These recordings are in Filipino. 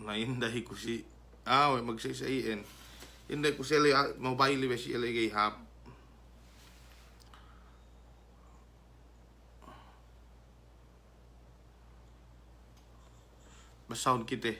na inday ko si magsasayin. Inday ko sila mobile ba si ilagay hap. Basound kita.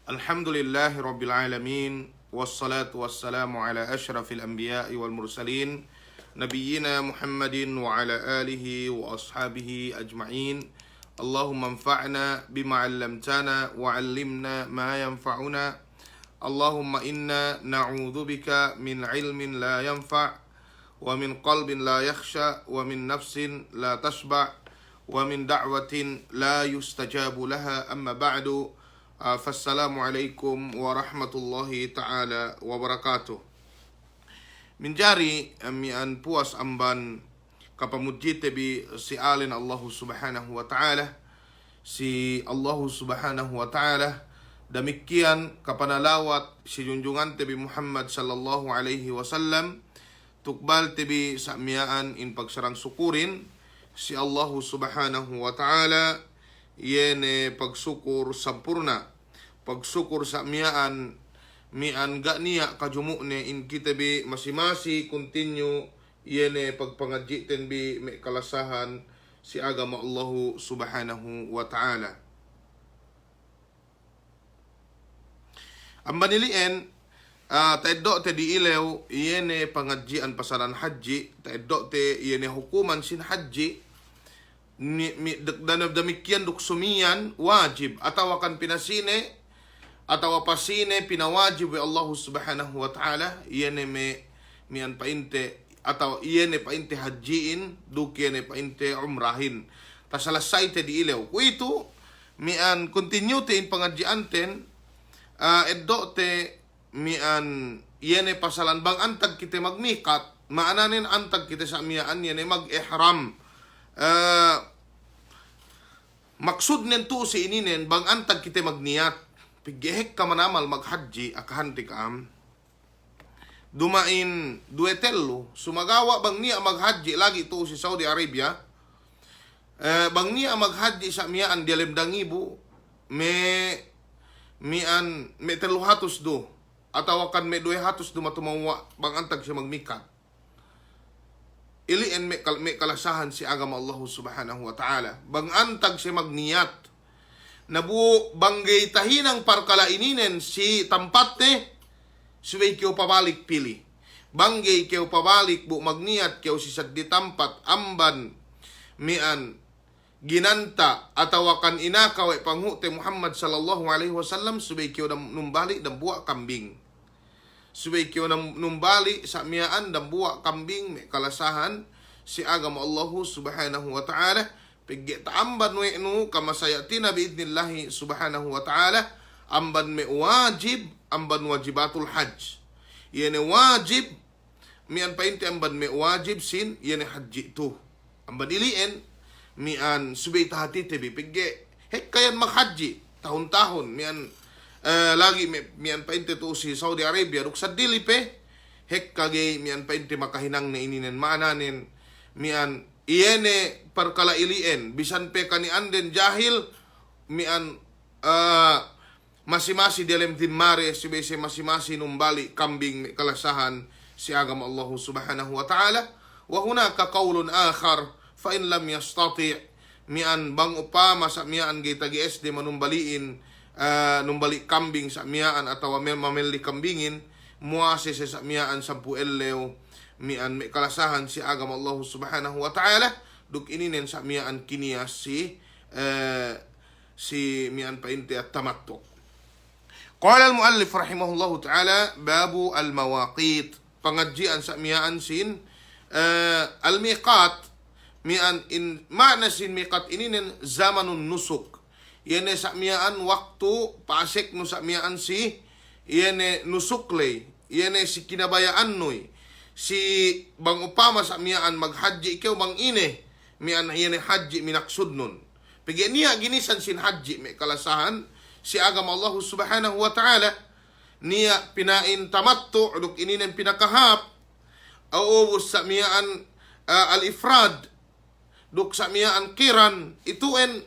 Alhamdulillahi Rabbil Alamin. Wassalatu wassalamu ala ashrafil anbiya'i wal mursalin Nabiyyina Muhammadin wa ala alihi wa ashabihi ajma'in. Allahumma anfa'na bima 'allamtana wa 'allimna ma yanfa'una. Allahumma inna na'udzu bika min 'ilmin la yanfa' wa min qalbin la yakhsha wa min nafsin la tashba' wa min da'watin la yustajabu laha, amma ba'du. Fassalamualaikum warahmatullahi ta'ala wabarakatuh. Minjari mian puas amban kapamudji tebi si alin Allah subhanahu wa ta'ala. Si Allah subhanahu wa ta'ala demikian kapanalawat si junjungan tebi Muhammad sallallahu alaihi wasallam. Tukbal tebi samiaan in pagsarang sukurin si Allah subhanahu wa ta'ala. Yene pagsukur sampurna, pagsukur sa mian ga niya kajumukne in kita bi masimasi continue yene pagpangadjiten bi may kalasahan si agama Allah subhanahu wa ta'ala. Ang banilien taeddo te di ilaw yene pangadjian pasaran haji, taeddo te yene hukuman sin haji. Demikian duksumian wajib atau akan pinasine atau pasine pinawajib wa Allah subhanahu wa ta'ala yene mian painte atau yene painte hajiin duk yene painte umrahin ta salasay te di ilaw ku itu mian continue te in pangadjianten eddo te mian yene pasalan bang antag kita magmikat maananin antag kita sa mian yene mag-ihram. Maksud nento si ininen bang antag kita magniyat pigehek ka manamal maghaji akahanti kam dumain duetello sumagawa bang niya maghaji lagi to si Saudi Arabia bang niya maghaji sa miyaan dialimdangibu mian 300 do ataw kan 200 do matumawa bang antag siya magmikat. Iliin may kalasahan si agama Allah subhanahu wa ta'ala. Bang antag si magniyat. Nabu banggay tahinang parkalaininen si tampat ne. Suway kiyo pabalik pili. Banggay kiyo pabalik bu magniyat kiyo si saddi tampat amban mian ginanta atawakan inakaw ay panghute Muhammad sallallahu alaihi wasallam suway kiyo numbalik dan buwa kambing. Suway kiyo numbali sa miyaan dan buwa kambing may kalasahan si agama Allah subhanahu wa ta'ala pigit amban we no kamasayatina biidnillahi subhanahu wa ta'ala amban may wajib amban wajibatul hajj yene wajib mian painte amban may wajib sin yene haji to amban iliin mian subay tahati tebi pigge hek kayan maghaji tahon-tahon mian lagi mian painte to si Saudi Arabia ruksa dilipe hek kagay mian painte makahinang na ininen maananin mian iyene perkala ilien bisan pe kani anden jahil mian masimasi dalam timare sibese masimasi numbali kambing kalasahan si agama Allah subhanahu wa ta'ala. Wa hunaka qaulun akhar fa in lam yastati mian bang upama sa mian gitagi SD manumbaliin numbalik kambing sa miyaan atau mamili kambingin muase sa miyaan 10,000 mian may kalasahan si agam Allah subhanahu wa ta'ala duk ininen sa mian kiniyas si mian painte at tamattu. Qala al-muallif rahimahullahu ta'ala babu al-mawaqit, pangadjian sa mian sin al-miqat mian in mana sin miqat ininen zamanun nusuk, yene sa mian waktu paasek no sa mian si yene nusuklay, yene si kinabayaan noy si bang upama sa mian maghadji ikaw bang ine mian yene haji minaksud nun pigi niya ginisan sin haji may kalasahan si agam Allah subhanahu wa ta'ala niya pinain tamattu duk ininen pinakahap aubos sa mian al-ifrad duk sa mian kiran ituen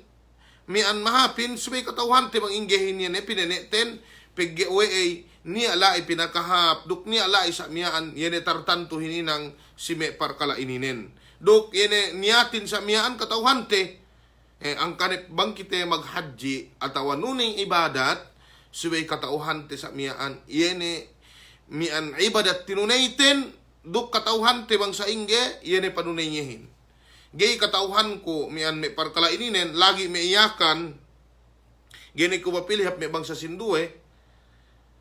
mian mahapin subay katawhan te bang inggehin niya pineneten pigi uwe niya lai pinakahap duk niya lai sa miyaan yene tartanto hininang si me parkala ininen duk yene niyatin sa miyaan katawhante ang kanip bangkite maghadji atawa nuning ibadat subay katawhante sa miyaan yene mian ibadat tinunayten duk katawhante bang sa ingge yene panunay niyahin gay katawhan ko mian me parkala ininen lagi me iyakan gene ko mapilihap me bang sa sinduwe.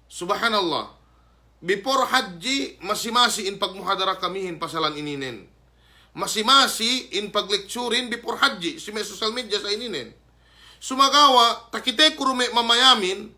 Subhanallah, before haji, masimasi in pagmuhadara kamihin pasalan ininen. Masimasi in paglekturin before haji, si may social media sa ininen. Sumagawa, takite kurume mamayamin,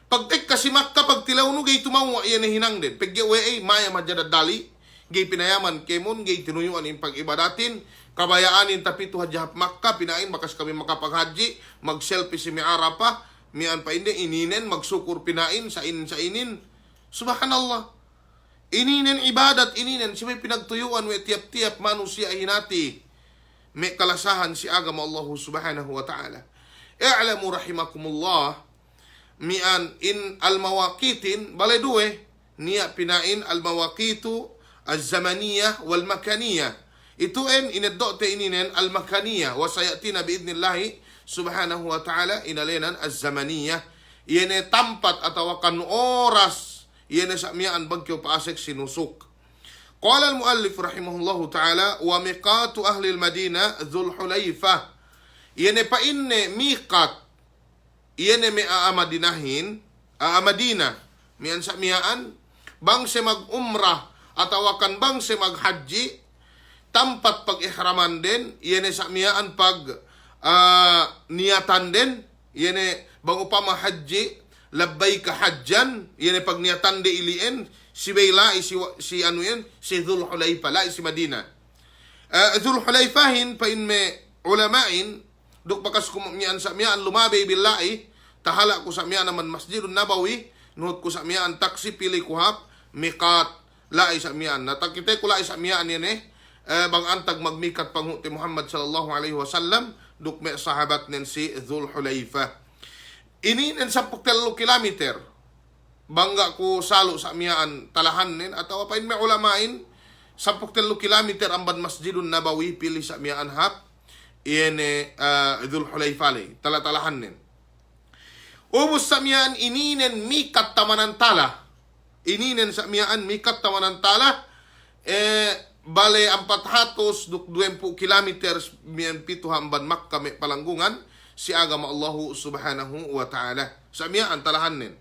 pagtek kasi makka pagtilaw no, gay tumawa iyan hinang din. Pagyawe maya madjadadali, gay pinayaman kemon, gay tinuyuan in pag-ibadatin, kabayaanin tapito hajahap makka, pinain makas kami makapaghaji, mag-selfie si miara pa, mian pa hindi, ininen, magsukur pinain, sa inin. Subhanallah. Ininen ibadat, ininen, si may pinagtuyuan, may tiap-tiap, manusia hinati. May kalasahan si agam Allah subhanahu wa ta'ala. I'lamu rahimakumullah, mian in al-mawaqitin, baleduwe, niya pinain al-mawaqitu, al-zamaniyah, wal-makaniyah. Ituin, inaddote ininen al-makaniyah, wasayatina biidnillahi, subhanahu wa ta'ala inalenan az-zamaniyah yene tampat atawa kan oras yene sa miyaan bagyo paasek sinusuk. Qala al-muallif rahimahullahu ta'ala wa miqatu ahli al-Madinah Dhul Hulayfa, yene pa inne miqat yene me aamadinahin aamadina miyan sa miyaan bang se mag-umrah atawa kan bang se mag-haji tampat pag-ihraman din yene sa miyaan pag niyatan din yene bang upama haji labbayka hajjan yene pag niyatan de ilien si Bayla si ano yan si Dhul Hulayfa la si Madina Dhul Hulayfahin pa in me ulamain duk bakas kumian sa miyan lumabi billahi tahala ko sa miyan naman Masjidun Nabawi nuhot ko sa miyan taksi pili kuhap miqat la sa miyan natakite ko la sa miyan yene bang antag magmikat panghuti Muhammad sallallahu alaihi wasallam duk may sahabat nen si Dhul Hulayfa. Ini nen 10 kilometer. Bangga ko salo sa miyaan talahan nen atawa pa in may ulamain 10 kilometer amban Masjidun Nabawi pili sa miyaan hap iene Dhul Hulayfa le talatalahan nen. Ubos sa miyaan ininen mikat tamanantala. Ininen sa miyaan mikat tamanantala bale 420 kilometers miyan pito hamban Makkah may palanggungan si agama Allahu subhanahu wa ta'ala sa miyaan talahan nin.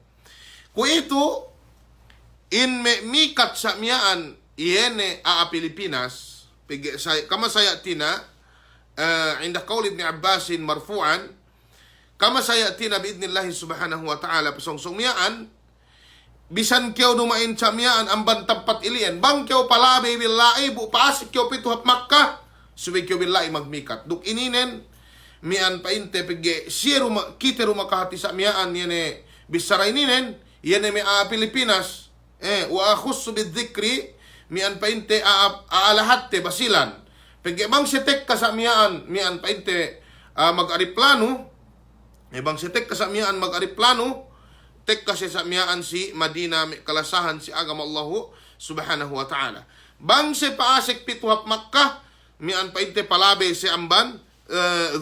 Kung ito in mikat sa miyaan iene Pilipinas kama sayatina inda qaul Ibn Abbasin marfu'an kama sayatina biidnillahi subhanahu wa ta'ala pasongsong miyaan bisan kyaw dumain sa miyaan ang bantampat ilian bang kyaw palabi billahi bu paasik kyaw pituhap Makkah subay kyaw billahi magmikat duk ininen mian painte pigi siya kita rumakahati sa miyaan yene bisaray ninen yene mi Pilipinas wa akhussu bidhikri mian painte aalahatte basilan pigi bang sitek ka sa miyaan mian painte mag-ariplano bang sitek ka sa miyaan mag-ariplano tek kasi sa miyaan si Madina may kalasahan si agam Allahu subhanahu wa ta'ala. Bang si paasik pituhap Makkah, miyan pa ite palabe si amban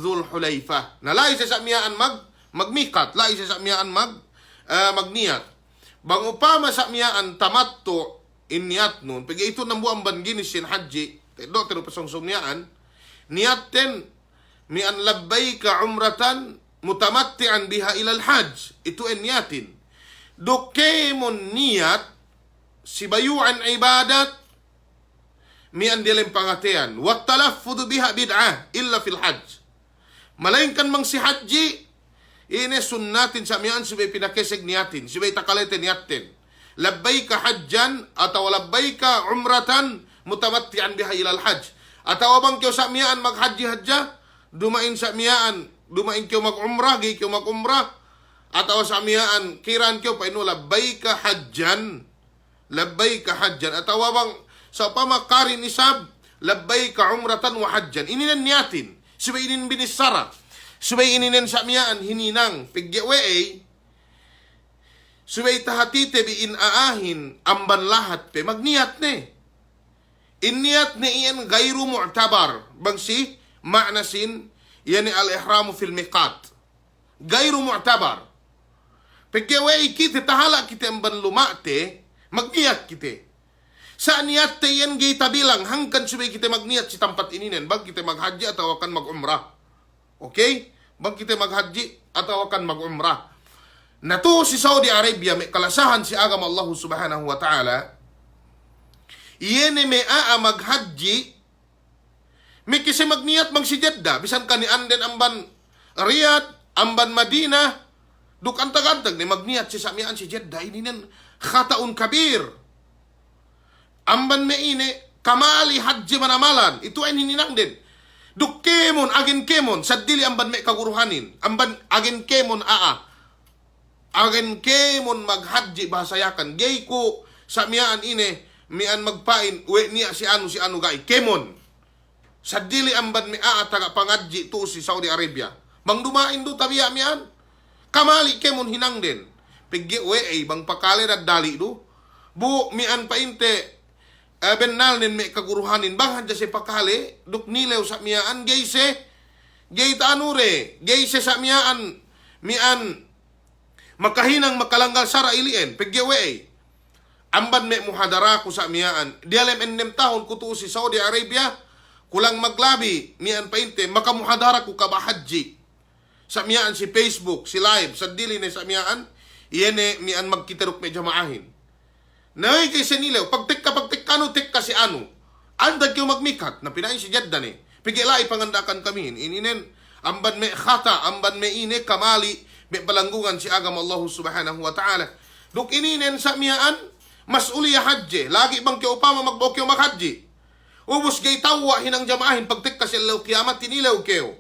Dhul Hulayfa. Nalay sa miyaan magmikat, lay sa miyaan magniyat. Bang upama sa miyaan tamattu iniyat nun, pag ito nang buang banginis sin haji, do tero pasong sumyaan, niyaten mi an labbayka umratan mutamattian biha ilal hajj. Ito en niyatin. Dokemon niyat si bayuan ibadat mi an dilem pangatean. Wat talaffudhu biha bid'ah illa fil hajj. Malainkan mang si haji, ini sunnatin sa miyan subay pinakeseg niyatin, subay takalete niyatin. Labbayka hajjan atau labbayka umratan mutamattian biha ilal hajj. Atau abang kyo sa miyaan maghaji-hajja, dumain sa miyaan, dumain kyo mag-umrah, gay kyo mag-umrah, atau sa miyaan, kiran kyo pa ino, labbayka hajjan, atau abang sa pamakarin isab, labbayka umratan wa hajjan. Ininan niyatin, subay inin binisara, subay ininan sa miyaan, hininang, pigyawe subay tahatite bi inaahin, amban lahat pe, magniyat ne. Inniyat na iyan gayru mu'tabar. Bangsi, ma'nasin, yan al-ihramu fil miqat. Gayru mu'tabar. Pagkawai kita, tahala kita ang banlumate, magniyat kita. Sa niyat ta yan gay tabilang, hangkan subay kita magniyat si tampat ininen, bag kita maghaji atau akan mag-umrah. Okay? Bag kita maghaji atau akan mag-umrah. Nato si Saudi Arabia, may kalasahan si agama Allah subhanahu wa ta'ala, iyan may maghaji, may kasi magniyat mag si Jeddah, bisan ka ni anden amban Riyadh, amban Madinah, duk antag-antag ni magniyat si samian si Jeddah, ini nen khataun kabir. Amban me ine, kamali haji manamalan, itu ay hininang din. Duk kemon, agin kemon, sadili amban me kaguruhanin, amban agin kemon agen kemon maghaji bahasayakan, gay ko samian ine, mian magpain, we niya si anu gay, kemon. Sadili amban mi taga pangadji to si Saudi Arabia. Bang dumain do tabiya mian. Kamali kemon hinang din. Piggi we bang pakale na dali do. Bu mian painte bennal nin mi kaguruhanin bang hadja si pakale duk nilew sa mian gay se gay tanure, gay se sa mian makahinang makalanggal sara ilien. Piggi we amban me muhadara ko sa miyaan. Dialem ennem tahon ko to si Saudi Arabia, kulang maglabi, miyan painte, makamuhadara ko kabahaji. Sa miyaan si Facebook, si live, sa dili na sa miyaan, iyan miyan magkitarok medyo maahin. Naway kay sinilew, pagtik kano, tik ka si ano. Andag kayo magmikat, na pinain si Jeddah ni. Pigilay pangandakan kami, ininen, amban me khata, amban me ine, kamali, me balanggungan si agam Allah subhanahu wa ta'ala. Duk ininen sa miyaan, masuliya haji. Lagi bang kyo upama magbokyo maghaji. Ubus gay tawa hinang jamaahin. Pagtik kasi law kiamat, tinilaw kyo.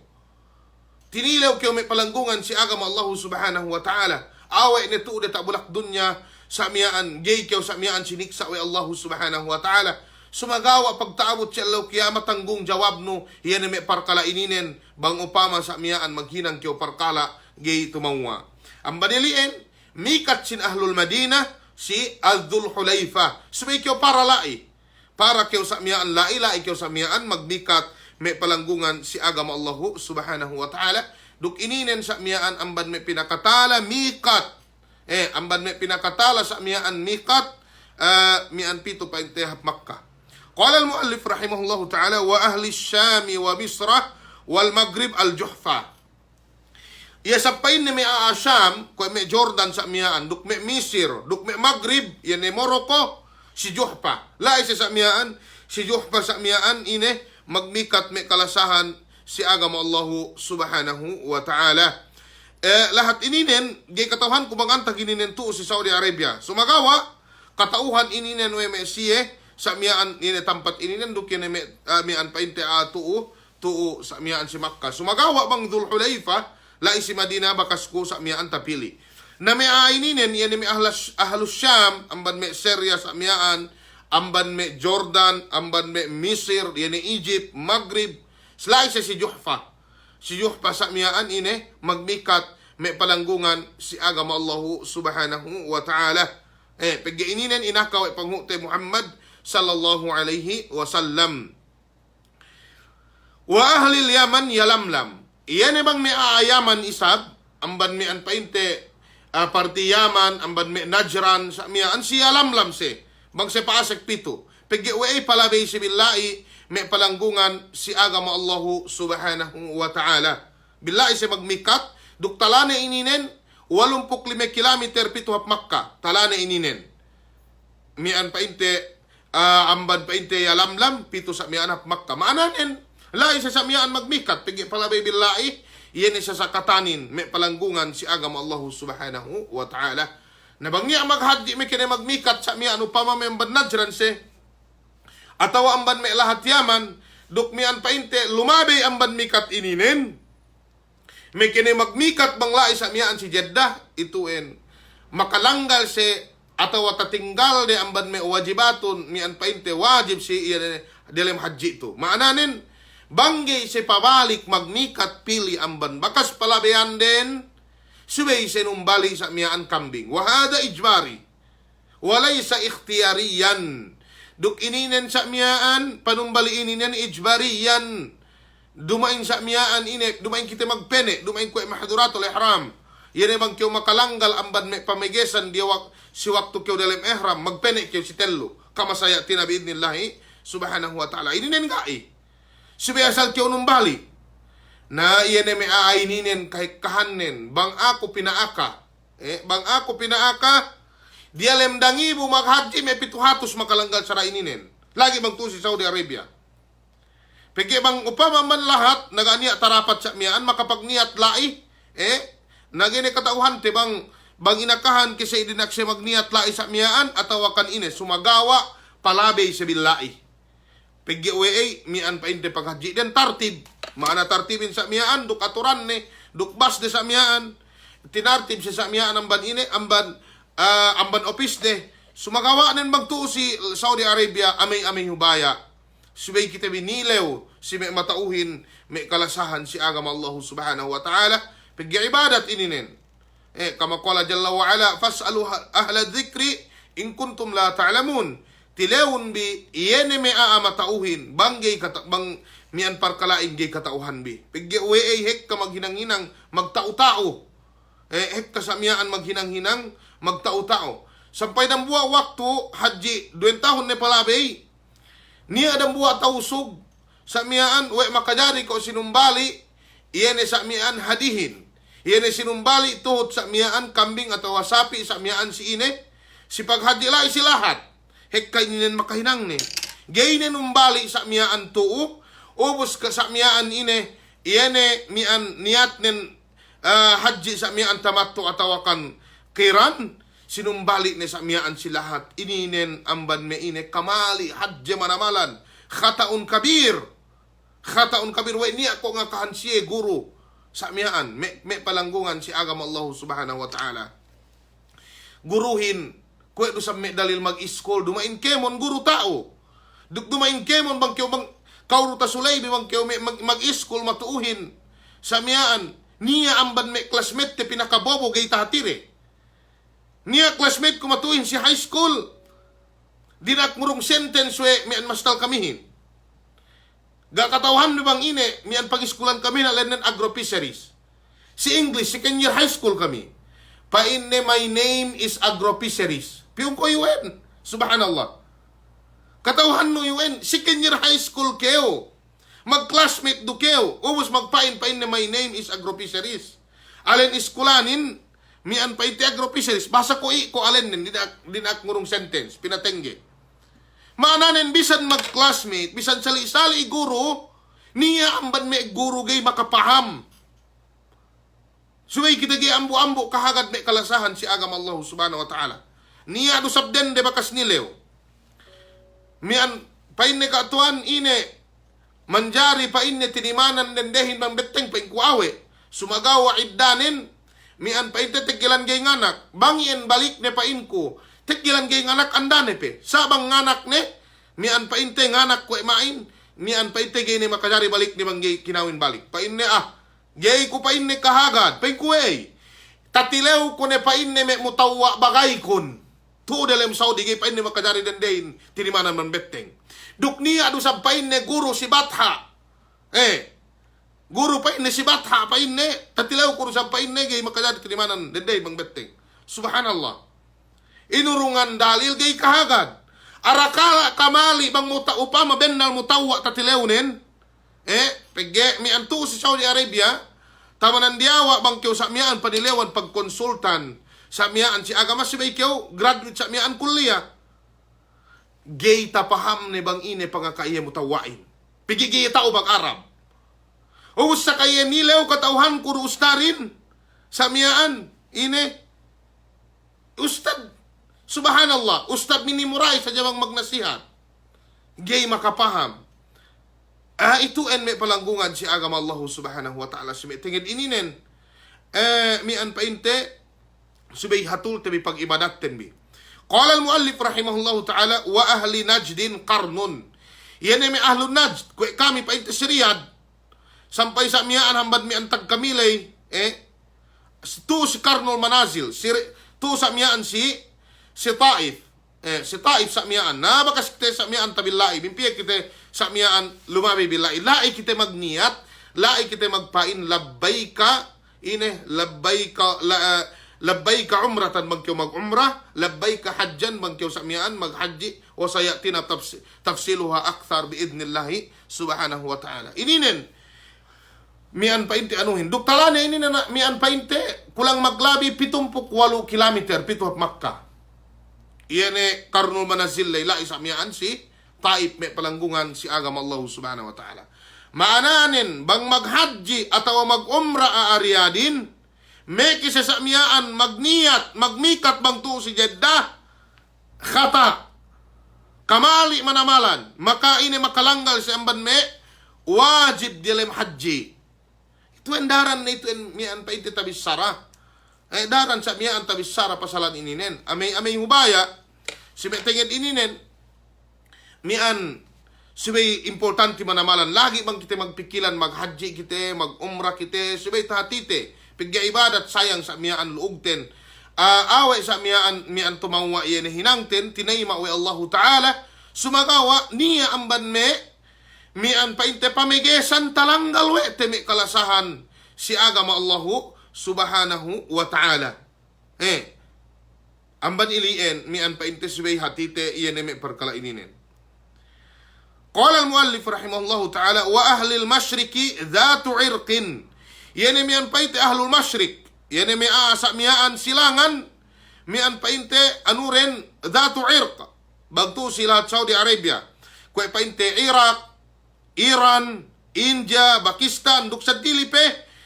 Tinilaw kyo may palanggungan si agam Allah subhanahu wa ta'ala. Away nito udah tabulak dunya sa miyaan. Gay kyo sa miyaan siniksa wa Allah subhanahu wa ta'ala. Sumagawa pagtaabot siya law kiamat tanggung jawab no. Yan may parkala ininen. Bang upama sa miyaan maghinang kyo parkala. Gay tumawa. Ang baniliin, mikat sin ahlul Madinah, si Al-Dhul Hulayfa. Subay kyo para lai. Para kyo sa miyaan lai kyo sa miyaan magmikat may palanggungan si agama Allah subhanahu wa ta'ala. Duk ininen sa miyaan amban may pinakatala mikat. Amban may pinakatala sa miyaan mikat miyaan pito pa intihap Makkah. Qala al-muallif rahimahullah ta'ala wa ahli Syami wa Misra wal Maghrib al-Juhfa. Iya sapain ni may Aasham, kung may Jordan sa miyaan, duk may Misir, duk may Maghrib, yan ay Morocco, si Juhfa. Lai sa miyaan, si Juhfa sa miyaan, ine, magmikat may kalasahan si agama Allah subhanahu wa ta'ala. Lahat ininen, gay katauhan kumagantag ininen to si Saudi Arabia. Sumagawa, katauhan ininen may siye, sa miyaan, ine tampat ininen, duk yan may miyaan painte tuo sa miyaan si Makkah. Sumagawa bang Dhul Hulayfa, lai si Madinah bakas ko sa miyaan tapili. Na may aininen, yan may ahlus Syam, amban may Syria sa miyaan, amban may Jordan, amban may Misir, yan Egypt, Maghrib, slay siya si Juhfa. Si Juhfa sa miyaan ine, magmikat, may palanggungan si agama Allah subhanahu wa ta'ala. Pagkaininen, inakaw panghute Muhammad sallallahu alaihi wasallam. Wa ahlil Yaman yalamlam. Iyan bang may aayaman isab, amban may anpainte, parti Yaman, amban may Najran, sa miyaan siya lamlam si. bang se paasek pito. Pegi uwe palabay si billahi, may palanggungan si agama Allahu subhanahu wa ta'ala. Billahi si magmikat, duk talane ininen, 85 kilometer pito hap Makkah, talane ininen. Mian painte, amban painte yalamlam, pito sa mian hap Makkah. Maananin, lai sa mian magmikat, pegi palabay billahi, iyan isa sa katanin, may palanggungan si agama Allahu subhanahu wa ta'ala. Nabangya maghaddi may kina magmikat sa mian upama may amban najran se, ataw amban may lahat yaman, duk mian painte, lumabay amban mikat ininin. May kini magmikat bangla sa mian si Jeddah, ituin. Makalanggal si, ataw tatinggal de amban may wajibatun, mian painte, wajib si dalam haji ito. Maananin, banggay si pabalik magmikat pili amban. Bakas palabayan din, subay sinumbali sa mian kambing. Wahada ijbari. Walay sa ikhtiyariyan. Duk ininen sa miyaan, panumbali ininen ijbariyan. Dumain sa miyaan ine, dumain kita magpene, dumain ko mahaduratul ihram. Yan ay bang kiyo makalanggal amban may pamigesan diwak si waktu kiyo dalam ihram, magpene kiyo si tello. Kamasaya tinabiid nillahi subhanahu wa ta'ala. Ininen ka Subiyasal kiyo numbali. Na iyan ay may aaininen kahit kahanin, bang ako pinaaka. Bang ako pinaaka, di alam dangibu maghaji may 700 makalanggal sa raininin. Lagi bang to si Saudi Arabia. Pagi bang upama man lahat, nag-aniya tarapat sa miyaan, makapag-niyat lai, nagini katauhan, te bang inakahan kasi idinak siya mag-niyat lai sa miyaan, atawakan ine, sumagawa, palabay sa bilai. Pagi uwe miyaan pa inte paghaji. Den tartib, maana tartibin sa miyaan, duk aturan ni, duk bas de sa miyaan, tinartib siya sa miyaan, amban ine, amban office de, sumagawa nin magtuo si Saudi Arabia, amay-amay hubaya. Subay kita binilew, si may matauhin, may kalasahan si agam Allah subhanahu wa ta'ala, pagya ibadat ininin. Kamakwala jalla wa ala, fas'alu ahla dhikri, in kuntum la ta'lamun. Tilewon bi, iyene may matauhin, banggay bang mian parkalaing gay katauhan bi. Pagya uwe hek ka maghinang-hinang, magtao-tao. Hek ka sa miyaan maghinang-hinang, magtao-tao. Sampay ng buwa waktu, haji, 2 tahun na palabay. Niya ang buwa tausog. Sa miyaan, uwe makajari ko sinumbali, iyan sa miyaan hadihin. Iyan sinumbali tuhot sa miyaan kambing atau sapi sa miyaan si ine. Si paghaji lai si lahat. Hek kainin makahinang ni. Gaynin umbali sa miyaan tuo. Ubos ka sa miyaan ine. Iyan miyaan niyat nin haji sa miyaan tamatto atawakan kiran. Sinumbali ni sa miyaan si lahat. Ininen amban me ine kamali hadja manamalan. Khataun kabir. Khataun kabir. Wa niya ko nga kahansiye guru sa miyaan. Me palanggungan si agam Allah subhanahu wa ta'ala. Guruhin. Kwe do sa me dalil mag-iskol. Dumain kemon guru tao. Dumain kemon bang kiyo bang kauruta sulay. Bang kiyo mag-iskol matuuhin sa miyaan. Niya amban me classmate te pinakabobo gay tahatire. Niya classmate ko matuin si high school. Dinak murong sentence we mian mastal kamihin. Gakatawhan bang ine mian pag-iskulan kami na lenen agro-fisheries. Si English, second year high school kami. Painne my name is agro-fisheries. Piyong ko yun. Subhanallah. Katawhan no yun. Second year high school keo. Mag-classmate do keo. Ubus painne my name is agro-fisheries. Alin iskulanin, mian pa iti agro-fisheries, basa ko alen nin, dinak ngurong sentence, pinatengge. Maananin, bisan mag-classmate, bisan sali-sali guru, niya amban may guru gay makapaham. Suway kita gay ambo-ambo, kahagad may kalasahan si agam Allah subhanahu wa ta'ala. Niya adusabden de bakas nilew. Mian, painne kaatuan, ine, manjari painne, tinimanan nendehin bang beteng, paingkuawe, sumagawa iddanin, mian pa ite tegilan gay nganak, bangien balik ne pa inko, tegilan gay nganak andane pe, sabang nganak ne, mian pa ite nganak ko main, mian pa ite gay ne makajari balik ne bang gay kinawin balik, pa inne gay ko pa inne kahagad, pa inkuey, tatilew ko ne pa inne me mutawa bagay kon, tu dalam Saudi gay pa inne makajari dendein, tinimanan man beteng, duk niya adu sa pa inne guru si Batha, guru pa inne si Batha pa inne, tatilaw ko sa pa inne gay makajad kinimanan denday bang betting. Subhanallah. Inurungan dalil gay kahagad. Arakala kamali bang muta upama bennal mutawa tatilewnen. Pege mi antu si Saudi Arabia, tamanan diawa bang kyo sa miyaan panilewan pagkonsultan sa miyaan si agama si kyo graduate sa miyaan kuliah. Gay tapaham ni bang ine pangakaiya mutawain. Pigi gay tao bang Arab. O sa kaya nilew katauhan kuro ustarin sa miyaan ine ustad. Subhanallah, ustad minimuray sa jamang magnasihat. Gay makapaham. Itu en may palanggungan si agama Allah subhanahu wa ta'ala. Si may tingin ininen. Mian painte. Subay hatul tabi pag-ibadat tenbi. Qala al-muallif rahimahullahu ta'ala. Wa ahli najdin qarnun. Yan may ahlun najd. Kami painte si Riyadh. Sampay sa miyaan hambad mian tagkamilay. Tu si Karnul Manazil. Tu sa miyaan si Taif. Si Taif sa miyaan. Nabakas kita sa miyaan tabilai. Bimpiya kita sa miyaan lumabi bilai. Lai kita magniyat. Lai kita magpain. Labbayka. Labbayka umratan magkyaw mag-umrah. Labbayka hajjan magkyaw sa miyaan maghaji. O sayatina tafsiluha akthar biidnillahi subhanahu wa ta'ala. Ininen. Mian painte anuhin. Duktalane ini na mian painte. Kulang maglabi 78 kilometer. Pituhap Makkah. Iyan Karnul Manazil layla isa miyaan si Taif may palanggungan si agama Allah subhanahu wa ta'ala. Maananin bang maghaji atawa mag-umra aariyadin may kisa sa miyaan magniyat magmikat bang tu si Jeddah khata kamali manamalan maka ini makalanggal si amban me wajib dilem haji. Itu endaran na ito miyan pa iti tabis sara. Daran sa miyaan tabis sara pasalan ininen. Amay hubaya, si may tingin ininen, miyan, si may importante manamalan. Lagi bang kita magpikilan, maghaji kita, mag-umra kita, si may tahatite. Pigya ibadat sayang sa miyaan luugten. Away sa miyaan tumawa iyan hinangten, tinayma wa Allah Ta'ala, sumagawa niya amban me, mian pa inte pamigesan talanggal we temi kalasahan si agama Allahu subhanahu wa ta'ala. Amban ilien mian pa inte subay hatite iyan eme perkalaininen. Qala al-muallif rahimahullahu ta'ala wa ahli al-masyriki dhatu irqin. Iyan mian pa inte ahlul masyrik. Iyan eme aasa miaan silangan mian pa inte anuren dhatu irq. Bagtu sila Saudi Arabia. Kwe pa inte Iraq, Iran, India, Pakistan, duk sa dilipe,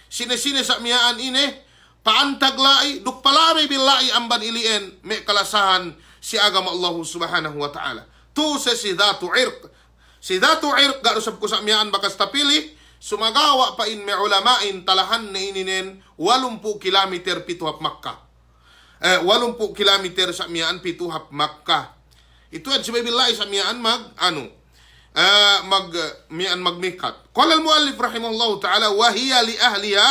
sine-sine sa miyaan ine, paantag lai, duk palari bilai amban ilien, may kalasahan si agama Allah subhanahu wa ta'ala. Tu sa si dhatu irq. Si dhatu irq, garusap ko sa miyaan bakas tapili, sumagawa pa in may ulamain talahan na ininen, 80 kilometer pituhap Makkah. 80 kilometer sa miyaan pituhap Makkah. Ito at si bilai sa miyaan magmikat. Qala al-muallif rahimahullahu ta'ala wa hiya li ahliha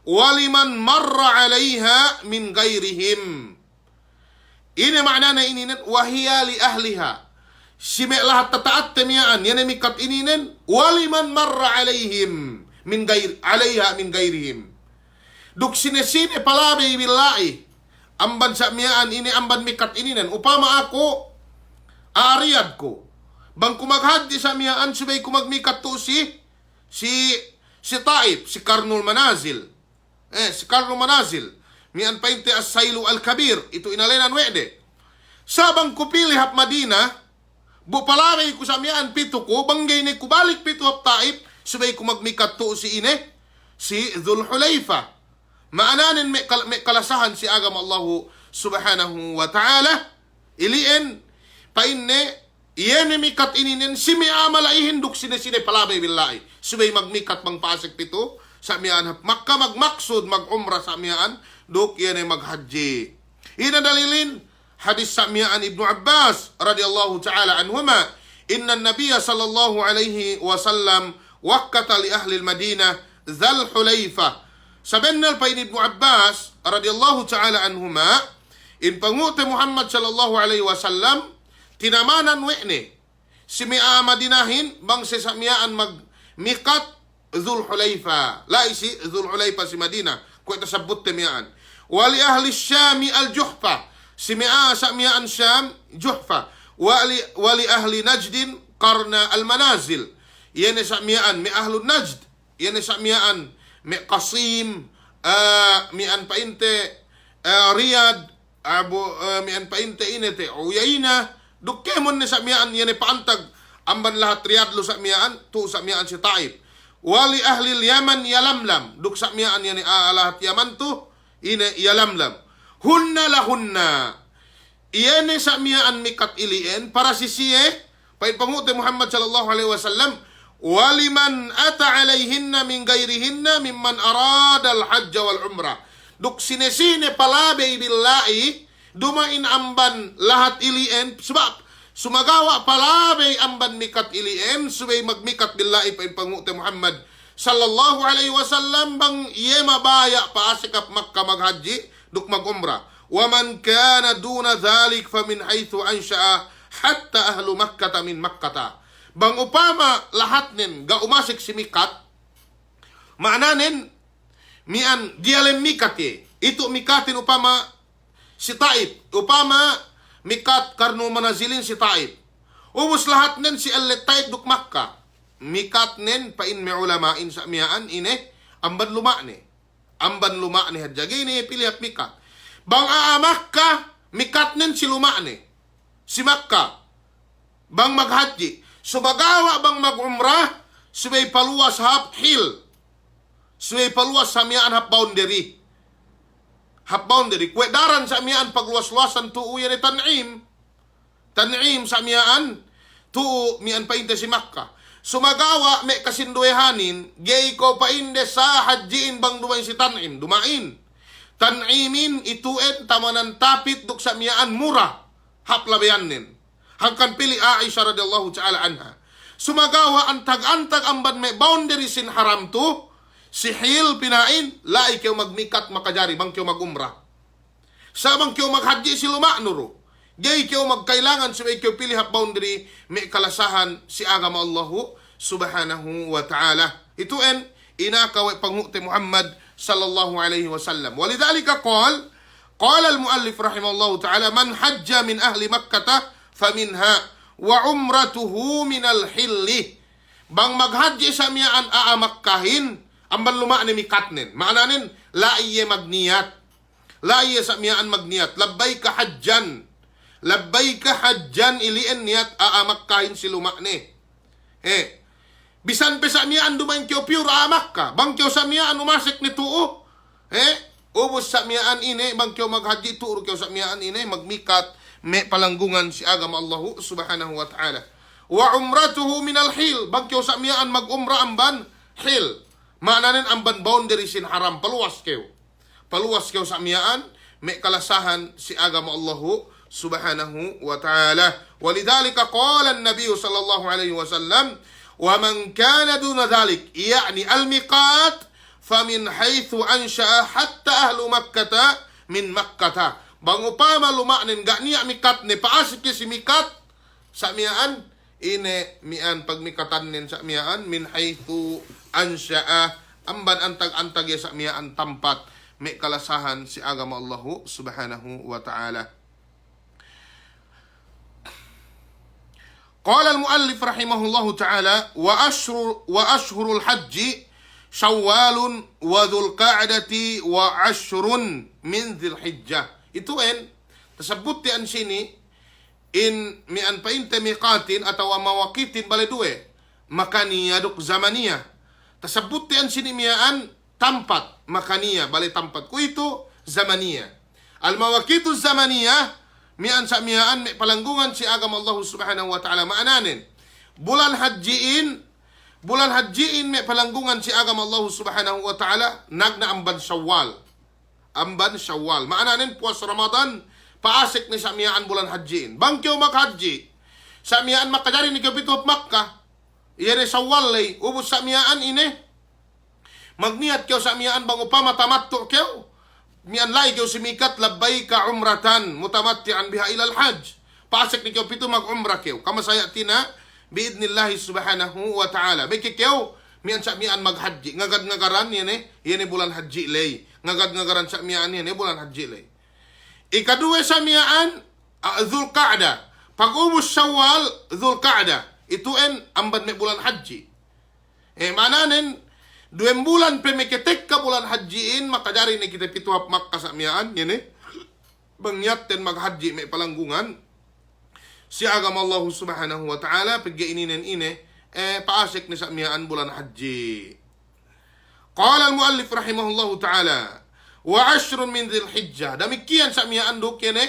wa liman marra 'alayha min ghairihim. Ini maknana ininen wa hiya li ahliha. Si may lahat tataat temiyaan yan mikat ininen wa liman marra 'alayhim min ghair 'alayha min ghairihim. Duk sine-sine palabi billahi. Amban sa miyaan ini amban mikat ininen upama ako ariyad ko. Bang kumaghaddi sa miyaan, subay kumagmikat to si Taif, si Karnul Manazil. Si Karnul Manazil. Miyan pa inte as-Sailu al-Kabir. Ito inalenan wede. Sabang kupili hap Madina, bupalari ko sa miyaan pito ko, banggay ni kubalik pito hap Taif, subay kumagmikat to si Dhul Hulayfa. Maananin may kalasahan si agam Allahu subhanahu wa ta'ala. Ilien, painne, iyan mikat ininen si mi amalaihin duk sine-sine palabay billahi. Subay magmikat mang pasik pito sa miyaan Makkah magmaksud mag-umrah sa miyaan duk iyan maghaji. Ina dalilin hadis sa miyaan Ibnu Abbas radhiyallahu ta'ala anhuma inna an-nabiyya sallallahu alaihi wasallam wakkata li ahli al-Madinah Dhul Hulayfa. Sabennal pa in Ibnu Abbas radhiyallahu ta'ala anhuma in pangute Muhammad sallallahu alaihi wasallam tinamanan wene si mi'a madinahin bang sa miyaan magmikat Dhul Hulayfa. Lai si Dhul Hulayfa si Madinah. Kuweta sabut te miyaan. Wali ahli Syami al-Juhfa. Si mi'a sa miyaan Syam, Juhfa. wali ahli Najdin qarna al-manazil. Yan sa miyaan mi ahlun Najd. Yan sa miyaan mi Qasim, mian painte Riyadh, mian painte inete Uyayna, dukkemon ni sa miyaan yan paantag amban lahat Riyadh lo sa miyaan, tu sa miyaan si Taif. Wali ahli Yaman Yalamlam, duk sa miyaan yan lahat Yaman tu ine Yalamlam. Hunna lahunna. Iyan sa miyaan mikat ilien para sisiye pait pangute Muhammad sallallahu alaihi wasallam waliman ata alaihinna min gairihinna mimman arada al-hajj wal umrah. Duk sinesine palabay billahi dumain amban lahat ilien sebab sumagawa palabay amban mikat ilien subay magmikat billahi pait pangute Muhammad sallallahu alaihi wasallam bang iye mabaya paasikap Makkah maghaji duk mag-umrah. وَمَنْ كَانَ دُونَ ذَلِكَ فَمِنْ حَيْثُ أَنْشَأَ حَتَّى أَهْلُ مَكَّةَ مِنْ مَكَّةَ. Bang upama lahat nin gaumasik si mikat, maananin mian gialem mikat Itu mikatin upama si Taif, upama mikat karno manazilin si Taif. Ubus lahat nin si al-Taif duk Makkah. Mikat nin pain may ulamain sa miyaan ine amban lumakni. Amban lumakni hadjagini pilihat mikat. Bang Makkah, mikat nin si lumakni. Si Makkah. Bang maghaji. Subagawa bang mag-umrah, subay paluwas half hill. Subay paluwas sa miyaan half boundary. Half boundary. Kwedaran sa miyaan pagluwas-luwasan tuuyan ni Tan'im. Tan'im sa miyaan, tuu miyaan painte si Makkah. Sumagawa, may kasinduehanin, gay ko painde sa hajiin bang dumain si Tan'im. Dumain. Tan'imin ituen tamanan tapit duk sa miyaan mura haplabayan nin. Hangkan pili Aisha radhiyallahu ta'ala anha. Sumagawa antag-antag amban may boundary sin haram tu, si hil pinain, lai kayo magmikat makajari, bang kayo mag-umrah. Sa bang kayo maghaji si lumaknuro. Gay kayo magkailangan subay kayo pili hap boundary, may kalasahan si agama Allahu subhanahu wa ta'ala. Ituen, inakaway pangukti Muhammad sallallahu alaihi wasallam. Walidhalika qala al-muallif rahimahullahu ta'ala man hajja min ahli Makkah faminha wa umratuhu min al-hilli. Bang maghaji sa miyaan Makkahin amban lumaan ni mikatnen. Maananin la iye magniyat. La iye sa miyaan magniyat. Labbayka hajjan. Labbayka hajjan ilien niyat Makkahin si lumakne. Bisan pe sa miyaan dumain kyo pure Makkah. Bang kyo sa miyaan umasik ni tuo. Ubos sa miyaan ine. Bang kyo maghaji tuo kyo sa miyaan ine. Magmikat. May palanggungan si agama Allahu subhanahu wa ta'ala. Wa umratuhu minal hil. Bang kyo sa miyaan mag-umra amban. Hil. Maananin amban boundary sin haram. Paluwas kyo. Paluwas kyo sa miyaan. May kalasahan si agama Allahu subhanahu wa ta'ala. Walidhalika qala an-nabiy sallallahu alaihi wasallam وَمَنْ كَانَ دُونَ ذَلِكَ يعني الميقات فَمِنْ حَيْثُ أَنْشَأَ حَتَّى أَهْلُ مَكَّةَ مِنْ مَكَّةَ. Bang upama lumaknin ga niya mikat ni paasik si mikat sa miyaan ine mian pagmikatan nin sa miyaan min haythu ansha'a amban antag-antag sa miyaan tampat may kalasahan si agama Allahu subhanahu wa ta'ala. قال المؤلف رحمه الله تعالى وأشهر الحج شوال وذو القعدة وعشر من ذي الحجة. Itu tersebut di sini in mian painte miqatin atau mawaqitin bale due makaniya duk zamaniya. Tersebut di sini mian tempat makaniya bale tempat ku itu zamaniya. Al mawaqitu zamaniya mian sa miaan may palanggungan si agama Allah subhanahu wa ta'ala. Maananin bulan hajiin may palanggungan si agama Allah subhanahu wa ta'ala nagna amban Syawal. Amban Syawal. Maananin puas Ramadan paasik ni sa miaan bulan hajiin. Bangkyo maghaji sa miaan makajari ni kapituhop Makkah. Iyari Syawal lay ubos sa miaan ine. Magniyat kyo sa miaan bang upama tamattu kyo. Mian lai kyo simikat labbayka umratan mutamatti'an biha ilal hajj. Pasek ni kyo pito mag-umrah kyo. Kamasaya tina biidnillahi subhanahu wa ta'ala. May kikyo mian sa mian maghaji. Ngagad-ngagaran yan bulan haji lay. Ngagad-ngagaran sa mian yan bulan haji lay. Ikaduwe sa mian Dzulqa'dah. pag-ubos Syawal, Dzulqa'dah, ituin amban may bulan haji. Mananin, 2 bulan pemikitik ka bulan hajiin, makadari ni kita pituhap Makkah sa miyaan, yun bangyat ten maghaji may palanggungan, si agama Allah subhanahu wa ta'ala, pagkaininin paasik ni sa miyaan bulan haji. Qala al-muallif rahimahullahu ta'ala, wa 10 min Dzulhijjah, damikian sa miyaan duk yan 10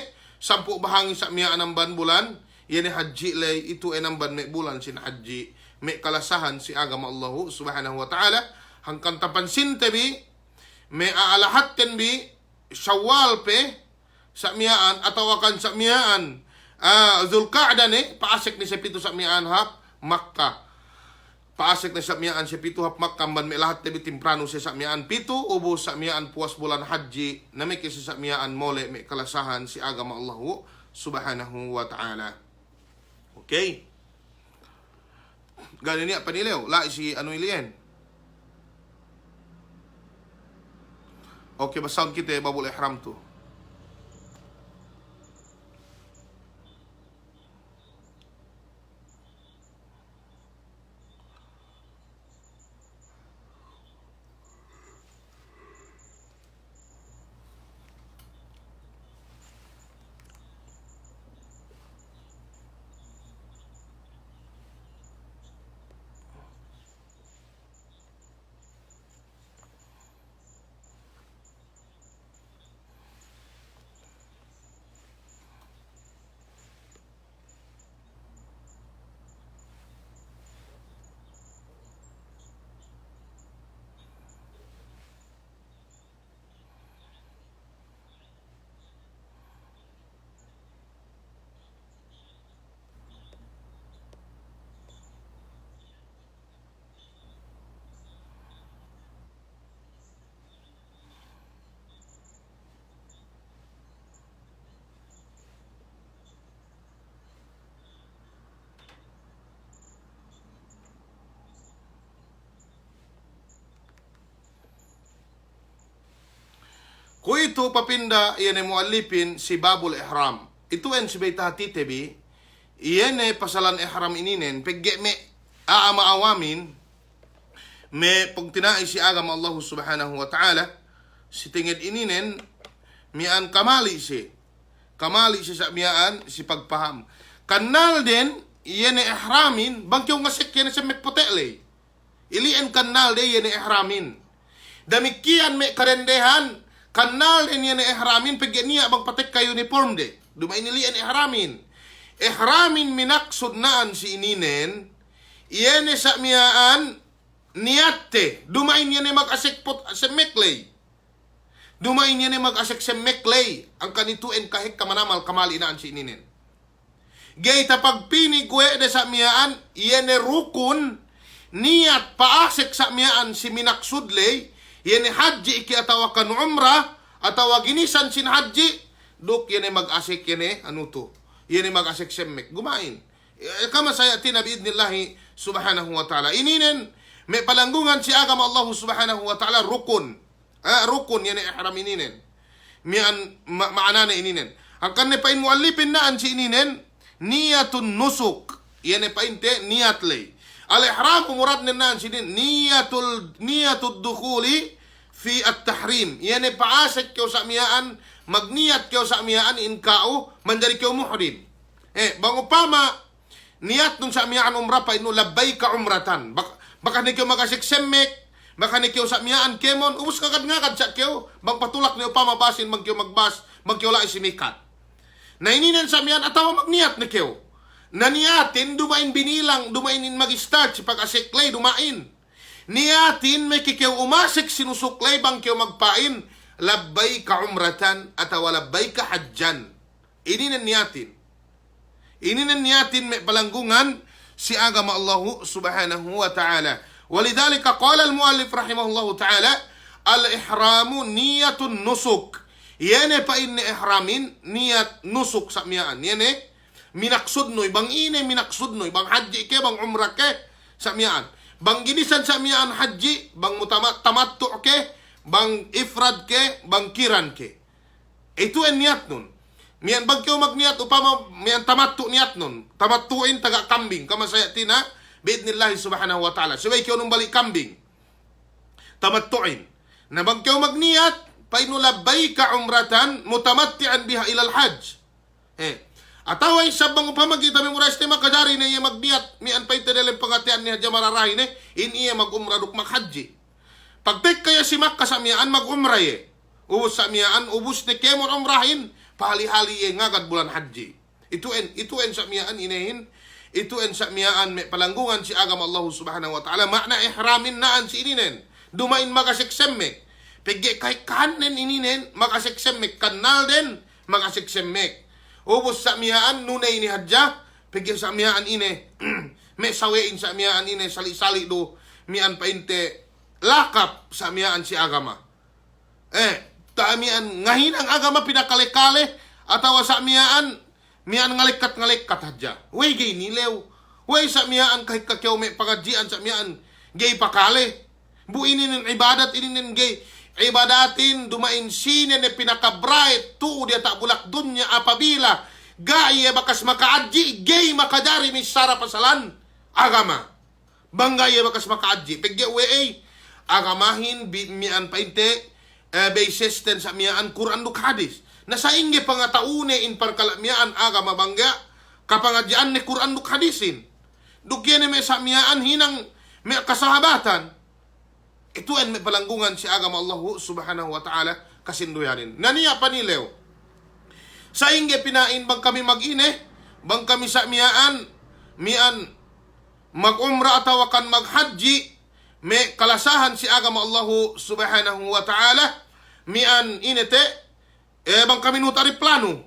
bahagi sa miyaan ng bulan, yan haji lay, ito ay namban may bulan sin haji, may kalasahan si agama Allah subhanahu wa ta'ala, hangkan tapansin tabi, may aalahat kan bi, Syawal pe, sa miyaan, atawakan sa miyaan, Dzulqa'dah paasik ni sa 7 sa miyaan hap, Makkah. Paasik na sa miyaan sa 7 hap Makkah, ban may lahat tabi timprano sa miyaan 7, ubos sa miyaan puas bulan haji, na may kisa sa miyaan mole, may kalasahan si agama Allah subhanahu wa ta'ala. Okay. Ganun niya, panilaw, la si ano iliyan. Okay, basag kita babul ihram to. Kung ito papinda, iyan ay mualipin si babul ihram. Ito en si baytahati tebi, iyan ay pasalan ihram ininen, pagge me aamaawamin, me pagtinai si agam Allah subhanahu wa ta'ala, si tingid ininen, mian kamali si sa mian si pagpaham. Kanal din, iyan ay ihramin, bangkyaw nga sikyan sa mekpotele. Ilian kanal din iyan ay ihramin. Damikian me karendehan, kanal din yan ihramin, pag niya magpatik ka uniform de. Dumain nilian ihramin. Ihramin minaksod naan si ininen, iyan sa miyaan niyate. Dumain yan mag-asik pot sa meklay. Dumain yan mag-asik sa meklay. Ang kanituen kahit kamanamal kamali naan si ininen. Gayta pagpinig kwe de sa miyaan, iyan rukun, niyat paasik sa miyaan si minaksudlay, yan haji iki atawa kan umrah, atawa ginisan sin haji, duk yan mag-asik yan ano to, yan mag-asik semmek, gumain. Kama saya tinabidnillahi subhanahu wa ta'ala. Ininen, may palanggungan si agama Allah subhanahu wa ta'ala, rukun. Rukun yan ihram ininen. Mian maana na ininen. Ang kanipain mualipin naan si ininen, niyatun nusuk. Yan painte niyat lay. Al-ihram murad naan sinin niyatud dukhuli fi at-tahrim. Yan paasik kyo sa miyaan, magniyat kyo sa miyaan inkao, mandari kyo muhrim. Bang upama niyat nung sa miyaan umrah pa ino labbayka umratan. Baka ni kyo magasik semmek, baka ni kyo sa miyaan kemon, ubus kagad ngagad sa kyo, bang patulak ni upama basin mag kyo magbas, mag kyo la isimikat. Naininan sa miyaan atawa magniyat ni kyo. Naniyatin, dumain binilang, dumainin mag-start si pag-asiklay, dumain. Niyatin, may kikiyaw umasik, sinusuklay, bang kiyaw magpain, labbay ka umratan, atawa labbay ka hajjan. Ininan niyatin, may palanggungan, si agama Allah subhanahu wa ta'ala. Walidhalika, qala al-muallif rahimahullahu ta'ala, al-ihramu niyatun nusuk. Yan pa inni ihramin, niyat nusuk sa miyaan. Yan minaksud no, bang ine minaksud no, bang haji ke, bang umrah ke, sa miyaan. Bang ginisan sa miyaan haji, bang tamattu ke, bang ifrad ke, bang kiran ke. Ito ang niyat nun. Mian bagyo magniyat upama mian tamattu niyat nun. Tamattuin taga kambing kama sayatina biidnillahi subhanahu wa ta'ala. Subay kyo nung balik kambing. Tamattuin. Na bagyo magniyat painulabbayka umratan mutamattian biha ilal hajj. Ataway sabang upamagita mi muras tema kadari na iya magniyat mian paitadalem pangatian ni hadya mararahin in iya mag-umra duk maghadji. Pagtek kaya si Makkah sa miyaan mag-umra ubus sa miyaan, ubus ni kemon umrahin, pahali-hali ngagad bulan haji. Ituin sa miyaan inahin, ituin sa miyaan may palanggungan si agam Allah subhanahu wa ta'ala, makna ihramin naan si ininen, dumain makasiksemmek. Pagge kay kanen ininen, makasiksemmek, kanal din, makasiksemmek. Ubus sa miyaan, nunay ni hadja, pagge sa miyaan ine, may sawein sa miyaan ine, sali-sali do, miyaan painte, lakap sa miyaan si agama. Taamian ngahin ang agama pinakale-kale atawa sa miyaan ngalikat-ngalikat hadya. Way gay nilew. Way sa miyaan kahit kakyaw may pangadjian sa miyaan gay pakale. Buinin ng ibadat ininin gay. Ibadatin dumain sine ne pinakabright tuo dia tak bulak dunya apabila gay bakas makaadji gay makadari mi sara pasalan agama. Banggay bakas makaadji. Pegge way agamahin mian painte basis ten sa miyaan Quran duk hadis. Nasa inge pangataune in parkalamiaan agama bangga kapangadjaan ni Quran duk hadisin. Duk yan may sa miyaan hinang may kasahabatan. Ito ay may palanggungan si agama Allah subhanahu wa ta'ala kasinduyanin. Naniya panilew. Sa inge pinain bang kami mag-ine, bang kami sa miyaan mag-umra atawakan mag-hadji, may kalasahan si agama Allah subhanahu wa ta'ala mian inete bang kami nutari plano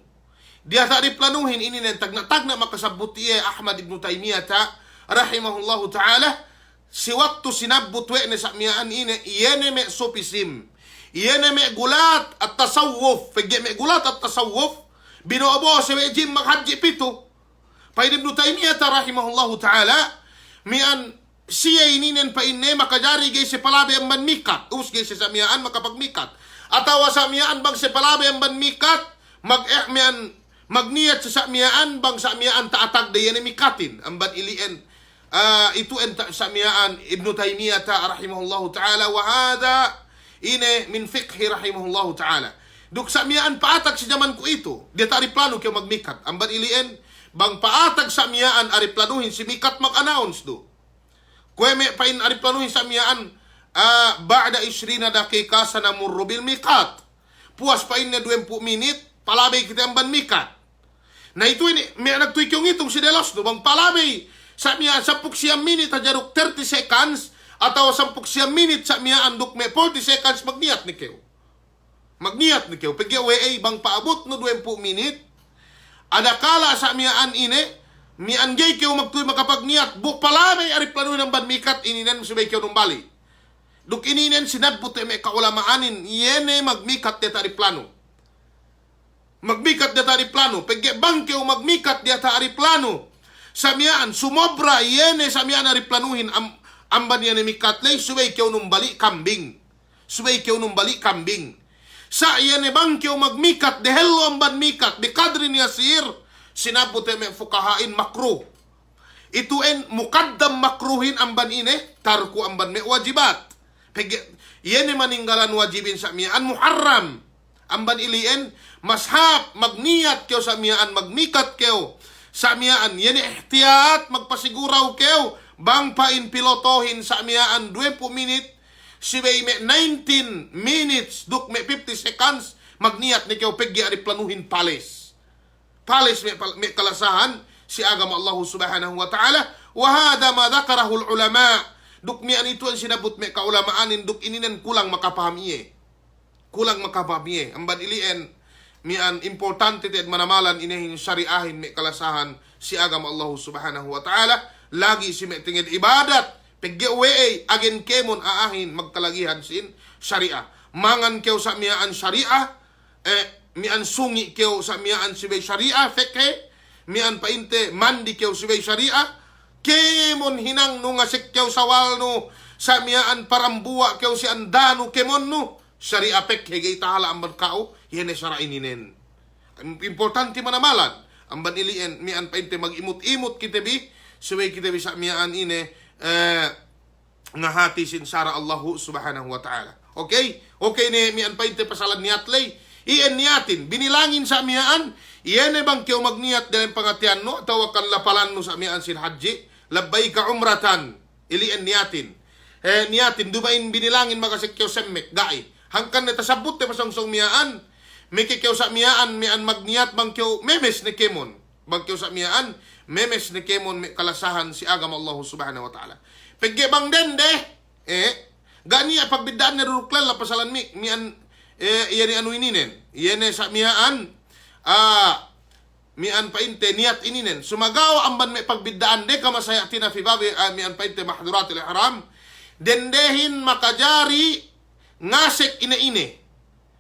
dia tari planuhin ini nentag na makasabut Ahmad ibn Taymiyah rahimahullahu ta'ala si waktu sinabut ne sa mian ine iyene me sopisim iyene me gulat at tasawuf pagge me gulat at tasawuf binuobo si jim maghadji pito pa ibn Taymiyah rahimahullahu ta'ala mian siya ininen pa inne makajari gay si palabi ang banmikat. Us gay si samiyaan makapagmikat. Atawa samiyaan bang si palabi ang banmikat magniyat sa samiyaan bang samiyaan taatag dayan mikatin. Ang ban ilien itu en samiyaan Ibn Taymiyah rahimahullahu ta'ala wa hada ine min fiqhi rahimahullahu ta'ala. Duk samiyaan paatag si zaman ko ito. Dia tari plano kaya magmikat. Ang ban ilien bang paatag samiyaan ari planuhin si mikat mag-announce do. Kwe may pain ari planuhin sa miyaan ba'da 20 dakika sa namurro bil mikat. Puas pain na 20 minit, palabay kita ang ban mikat. Na ito may nagtuikyong itong si Delos, no? Bang palabay sa miyaan 10 minit, hajarok 30 seconds, ataw 10 minit sa miyaan duk may 40 seconds magniyat ni kayo. Magniyat ni kayo. Pagyawe bang paabot no 20 minit, adakala sa miyaan ine, mian gay kayo magtuloy makapagniat buk palabay ari plano ng banmikat ininen subay kayo nung bali duk ininen sinabot may kaulamaanin yene magmikat deta ari plano magmikat deta ari plano pagge bang kayo magmikat deta ari plano samyaan sumobra yene samyaan ari planuhin amban yan mikat lay subay kayo nung bali kambing subay kayo nung bali kambing sa yene bang kayo magmikat dehelo ang banmikat bikadri niya sir sinabot may fukahain makruh. Ito en mukaddam makruhin amban ine, tarku amban may wajibat. Iyan maninggalan wajibin sa miyaan muharram. Amban ilien, mashab, magniyat kayo sa miyaan, magmikat kayo sa miyaan. Yan ihtiyat, magpasiguraw kayo, bang pain pilotohin sa miyaan 20 minit, sibay may 19 minutes, duk may 50 seconds, magniyat ni kayo, peggi ari planuhin palis. Palis may kalasahan si agama Allah subhanahu wa ta'ala wa hada ma dhakarahu ulama duk mian itu ang sinabot may kaulamaanin duk ininen kulang makapahamiye amban ilien mian importante at manamalan inahin syariahin may kalasahan si agama Allah subhanahu wa ta'ala lagi si may tingid ibadat paggewe agen kemon aahin magkalagihan sin syariah mangan kew sa mian syariah mian sungi keo sa mian sibay syariah feke mian painte mandi keo sibay syariah kemon hinang no nga sekyaw sawal no sa mian parambuwa keo si andano kemon no syariah feke gay tahala ang bagkao yene syara ininen Importante manamalan. Ang banilian, mian painte mag-imot-imot kitabi, suway kitabi sa mian ine, nga hati sin sara Allahu subhanahu wa ta'ala. Okay? Okay ni mian painte pasalan niyatlay. Iyan niyatin, binilangin sa mian, iyan bang kiyo magniyat dalam pangatian no, tawakan lapalan no sa mian sin haji, labay ka umratan, ilian niyatin. Niyatin, dumain binilangin makasikyaw semmek, gai. Hangkan na tasabot na pasangsong miyaan, may kikyaw sa miyaan, mian magniyat bang kiyo, memes ni Kemon. Bang kiyo sa miyaan, memes ni Kemon, may kalasahan si agam Allah subhanahu wa ta'ala. Pagge bang dende, gani pagbidaan na ruruklan, lapasalan mian, iyan ni ano ininen, iyan sa miyaan, mian painte, niyat ininen. Sumagaw ang ban may pagbidaan, de kamasaya tinafibabi, mian painte, mahduratil haram, dendehin makajari ngasek ina-ine.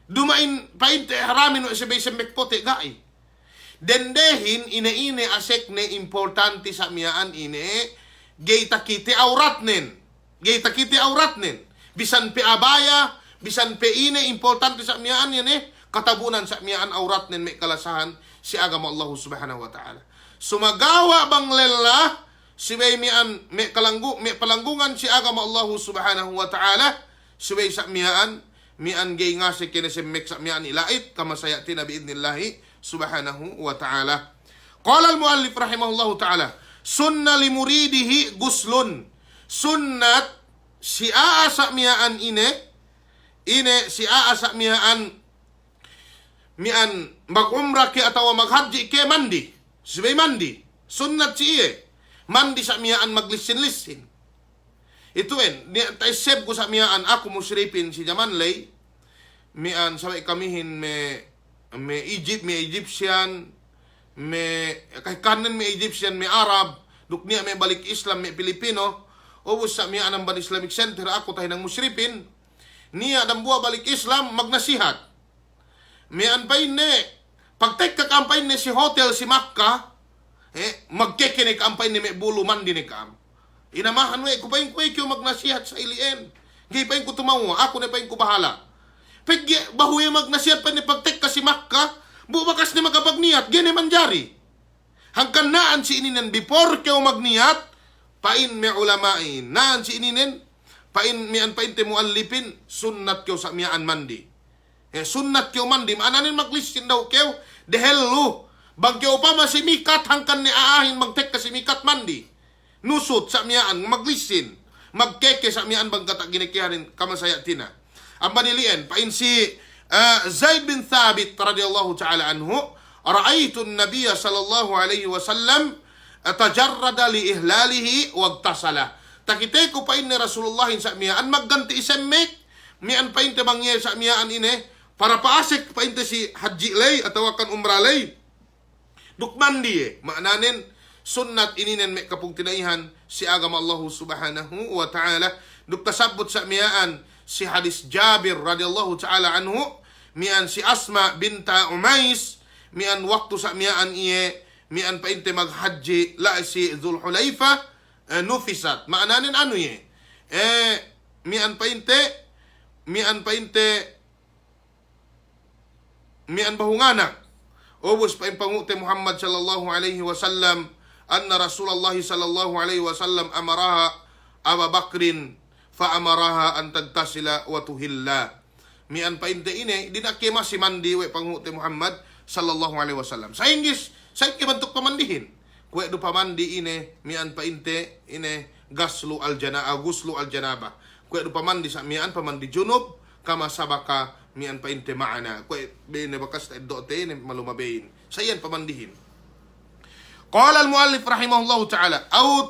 Dumain painte haramin no sabay sa mekpote gai. Dendehin ina-ine asek ne importante sa miyaan ine gay takiti auratnen. Gay takiti auratnen. Bisan pe abaya, bisan pe ine importante sa miyaan yan katabunan sa miyaan auratnen may kalasahan si agama Allah subhanahu wa ta'ala. Sumagawa bang lela si may mian may palanggungan si agama Allah subhanahu wa ta'ala si may sa mian gay nga si kinesemmek sa mian ilait kamasaya tinabi idnillahi subhanahu wa ta'ala. Qala al-muallif rahimahullahu ta'ala sunna li muridihi guslun. Sunnat si aasa mian ine si aasa mian mag-umrah ki atawa maghaji ke mandi. Si may mandi. Sunnat si iye. Mandi sa miyaan maglisin-lisin. Ito taiseb ko sa miyaan ako musyripin si Jamanlay. Mian sabay kamihin may Egyptian, kay kanan may Egyptian, may Arab, dukniya may balik Islam, may Pilipino. Ubus sa miyaan ang Ban Islamic Center, ako tayo ng musyripin. Niya dambuwa balik Islam, magnasihat. Mian pa pagtek kakampay ni si hotel si Makkah, magkekinig kampay ni may bulo man din ikam. Inamahan mo kupain ko kyo magnasihat sa ilien. Gipain ko tumawa, ako na pain ko bahala. Pagye bahuya magnasihat pa ni pagtek ka si Makkah, bubakas ni magkapagniyat, gene manjari. Hangkan naan si ininen before kyo magniyat, pain may ulamain. Naan si ininen, pain te muallipin, sunnat kyo sa miyaan mandi. Sunnat kyo mandi, maananin maglisin daw kyo, dehelu. Bagyo pa masimikat hangkan ni aahin magtek kasi mikat mandi. Nusot sa miyaan, maglisin. Magkeke sa miyaan bang kataginikihanin kamasaya tina. Ang banilian, pain si Zaid bin Thabit radiyallahu ta'ala anhu, ra'aytu an-nabiya sallallahu alayhi wa sallam tajarrada li ihlalihi wagtasala. Takite ko pain ni Rasulullah sa miyaan, magganti isemmek, miyaan pain te bangye sa miyaan ine, para paasik pain te si haji lay, atawakan umralay. Dukmandi maananin sunnat ininen may kapung tinaihan si agama Allah subhanahu wa ta'ala. Duktasabot sa miyaan si hadis Jabir radiyallahu ta'ala anhu, mian si Asma binta Umais, mian waktu sa miyaan iye, mian painte maghaji la si Dhul Hulayfa nufisat. Maananin ano iye? Mian bahunganak. Ubus pa impangute Muhammad sallallahu alaihi wasallam anna Rasulullah sallallahu alaihi wasallam amaraha Abu Bakrin fa amaraha an tagtasila wa tuhilla. Mian pa inte ine dinakema si mandi we pangute Muhammad sallallahu alaihi wasallam. Sa English sa kibantuk pamandihin. Kwe do pamandi ine mian pa inte ine guslu al janaba. Kwe do pamandi sa mian pamandi junub kama sabaka mian pa inte maana ko bene bakas ta dote ne malumabein sayan pamandihin. Qala al muallif rahimahullahu ta'ala au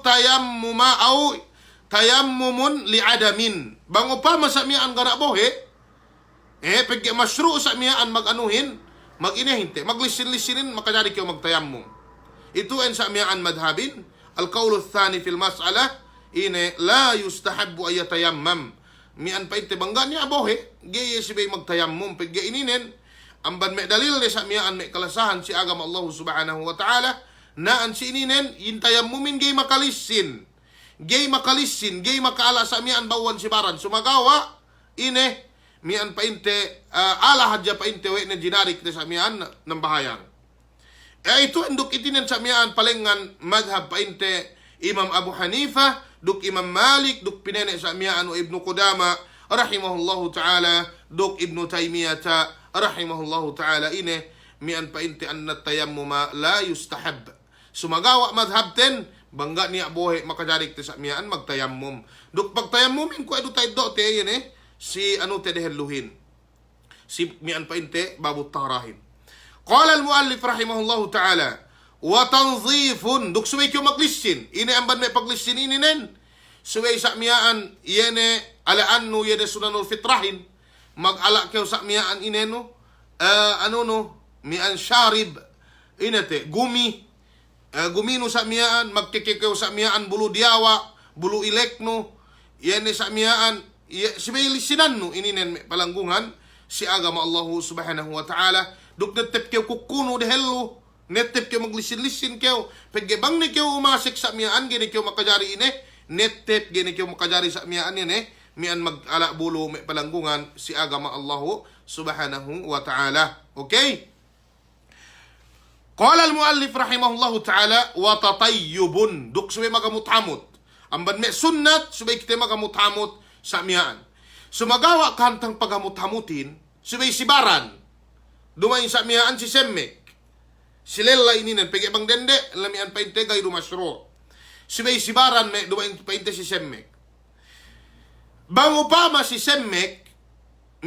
tayammumun li adamin bango pa masamian gara bohe pag masru sa mian maganuhin maginehinte maglisin-lisinin makadari kayo magtayammum. Ito en sa mian madhabin al qawl ath-thani fil mas'alah ine la yustahabbu ay yatayammam. Mian pa ite bangga niya abohe, gaya si bay magtayammum, pagga ininen, ang ban may dalil sa mian may kalasahan si agama Allah subhanahu wa ta'ala, naan si ininen, yung tayammumin gay makalisin, gay makaala sa mian bawan si baran, sumagawa, ine, mian painte ala hadya painte we na ginarik na sa mian ng bahayang. Ito anduk itinen sa mian palengan madhab painte Imam Abu Hanifa, duk Imam Malik, duk pinene sa mian o Ibnu Qudama rahimahullahu ta'ala, duk Ibnu Taymiyah rahimahullahu ta'ala ine mian painte anna tayammuma la yustahab. Sumagawa madhab ten bangga niya buhay makajarik te sa mian magtayammum. Duk pagtayammumin ko edu tay do te yun si ano te dehelluhin. Si mian painte babut tarahin. Qala al-muallif rahimahullahu ta'ala wa tanzifun duk suway kyo maglisin. Ini amban may paglisin ininen. Suway sa mian yene alaan no yene sunanul fitrahin. Mag-ala kyo sa mian ineno ano no mian syarib inete gumi gumino sa mian magkikikaw sa mian bulu diawa bulu ilekno yene sa mian sibilisinan no ininen palanggungan si agama Allah subhanahu wa ta'ala duk netep kyo kukuno de hello netep kyo maglisin-lisin kyo paggebang ni kyo umasik sa mian gini kyo makajari ine netep gini kyo makajari sa mian ine mian mag-ala bulu palanggungan si agama Allah subhanahu wa ta'ala. Okay? Qala al-muallif rahimahullahu ta'ala wa tatayyubun duk subay magamuthamot amban me sunnat subay kita magamuthamot sa miyaan sumagawa kantang pagamuthamutin subay sibaran dumain sa miyaan si semmek silella ininan pege bang dende lamian painte gay rumasro subay sibaran me dumain painte si semmek bang upama si semmek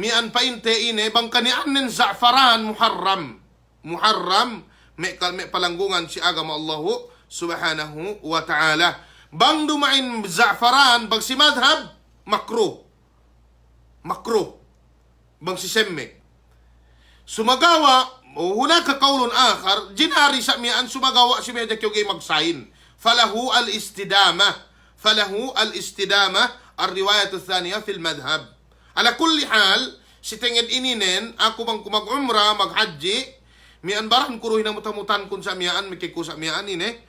mian painte ine bang kanianen za'faran muharram me palanggungan si agama Allah subhanahu wa ta'ala. Bang dumain za'faran, bang si madhab, makruh. Bang si semmek. Sumagawa, hunaka kaulun akhar, jinari sa mian sumagawa si medya kyo gay magsayin. Falahu al-istidamah. Al-riwayat al-thaniya fil madhab. Ala kulli hal, si tingid ininen, ako bang kumag-umra, mag-haji, mian baran kuruhin na mutamutan kun sa miyaan mikiku sa miyaan ine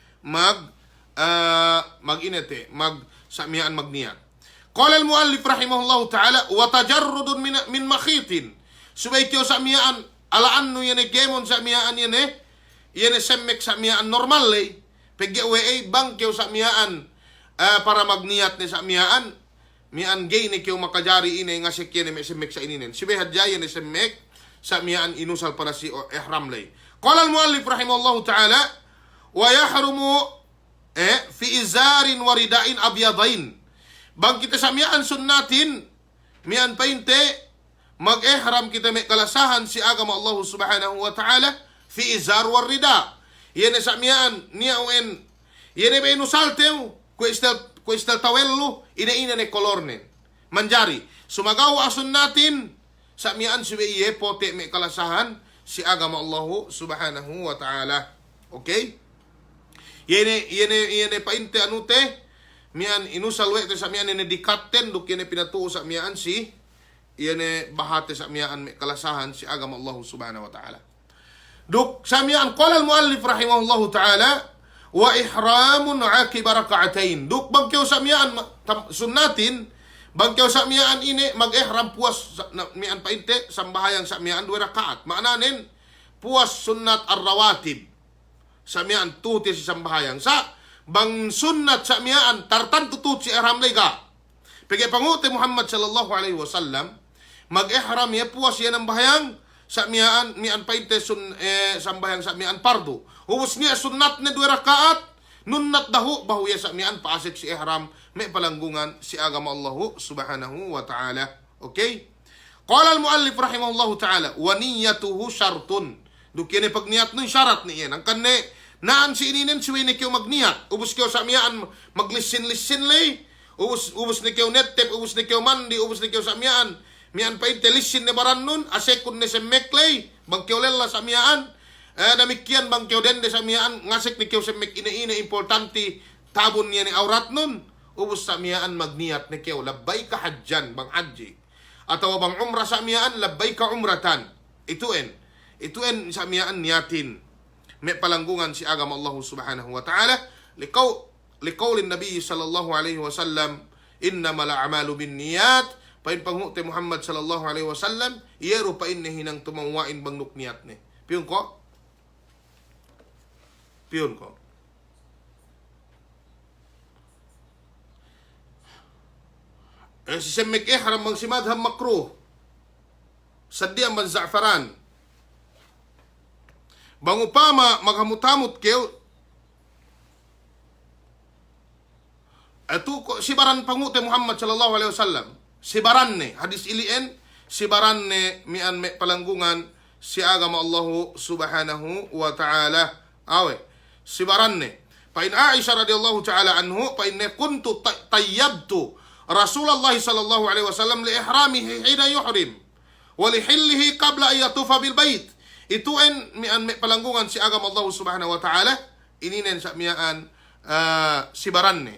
sa miyaan magniyat. Qala al-muallif rahimahullahu ta'ala wa tajarrudun min makhitin subay kyo sa miyaan alaan no yene gemon sa miyaan yene semmek sa miyaan normal lay pegge we bang kyo sa miyaan para magniyat ni sa miyaan mian gay ni kyo makajari ine nga sikye ni semmek sa ininen subay hadya yene semmek sa miyaan inusal para si ihram lay. Qala al-muallif rahimahullahu ta'ala wa yahrumu fi izarin wa ridain abyadain. Bang kita sa miyaan sunnatin mian painte mag-ihram kita may kalasahan si agama Allah subhanahu wa ta'ala fi izar wa rida. Yene sa miyaan niya uen yene ba inusal teo kuestel tawello ina ne kolornen manjari sumagawa sunnatin sa miyaan suweye pote may kalasahan si agama Allah subhanahu wa ta'ala. Okay? Yene painte anute miyan inusalwe ito sa miyan yene dikaten duk yene pinatuo sa miyaan si yene bahate sa miyaan may kalasahan si agama Allah subhanahu wa ta'ala. Duk sa miyaan qala al-muallif rahimahullahu ta'ala wa ihramun akiba raka'atain. Duk bangkyo sa miyaan sunnatin bangkyo sa miyaan ini mag-ihram puas miyaan painte sambahayang sa miyaan 2 rakaat. Maananin puas sunnat ar-rawatib sa miyaan tuti si sambahayang sa bang sunnat sa miyaan tartan tutut si ihram layga. Pagay panguti Muhammad sallallahu alaihi wasallam mag-ihram ya puas yan ang bahayang sa miyaan painte sambahayang sa miyaan pardo. Ubus niya sunnat ni 2 rakaat nunnat dahu bahuya sa miyaan paasik si ihram may palanggungan si agama Allah subhanahu wa ta'ala. Okay? Qala al-muallif rahimahullahu ta'ala wa niyyatuhu syartun. Duk yan pagniyat nun syarat ni yan. Ang kanne naan si ininen suwi ni kyo magniyat. Ubus kyo sa miyaan maglisin-lisin lay. Ubus ni kyo nettep, ubus ni kyo mandi, ubus ni kyo sa miyaan. Miyaan pa intelisin ni baran nun. Asekun ni semmek lay. Bang kyo lela sa miyaan. Namikyan bang kyo dende sa miyaan. Ngasik ni kyo semmek ina importante tabon niya ni aurat nun. Ubus sa miyaan magniyat ni kyo labbay ka hajjan bang haji atau bang umrah sa miyaan labbay ka umratan ituen sa miyaan niyatin may palanggungan si agama Allah subhanahu wa ta'ala liqaulin nabi sallallahu alaihi wasallam innamal a'malu binniyat pain panghuti Muhammad sallallahu alaihi wasallam iyero pain ne hinang tumangwain bang nukniat ne. Piyon ko? Piyon ko. Si Semmek haram bang si madhab makruh. Sadya man za'faran. Bang upama maghamut-hamut kayo. Ito si baran panguti Muhammad sallallahu alaihi wasallam. Si baran ne hadis ilien si baran ne mian me palanggungan si agama Allah subhanahu wa ta'ala. Awe. Si baran ne. Pain Aisyah radhiyallahu ta'ala anhu pain ne kuntu tayyabtu Rasulullah sallallahu alaihi wasallam li ihramihi hina yuhrim. Walihillihi qabla an yatufa bil bait. Ituin mian me palanggungan si agam Allah subhanahu wa ta'ala ininen sa mian sibaran ne.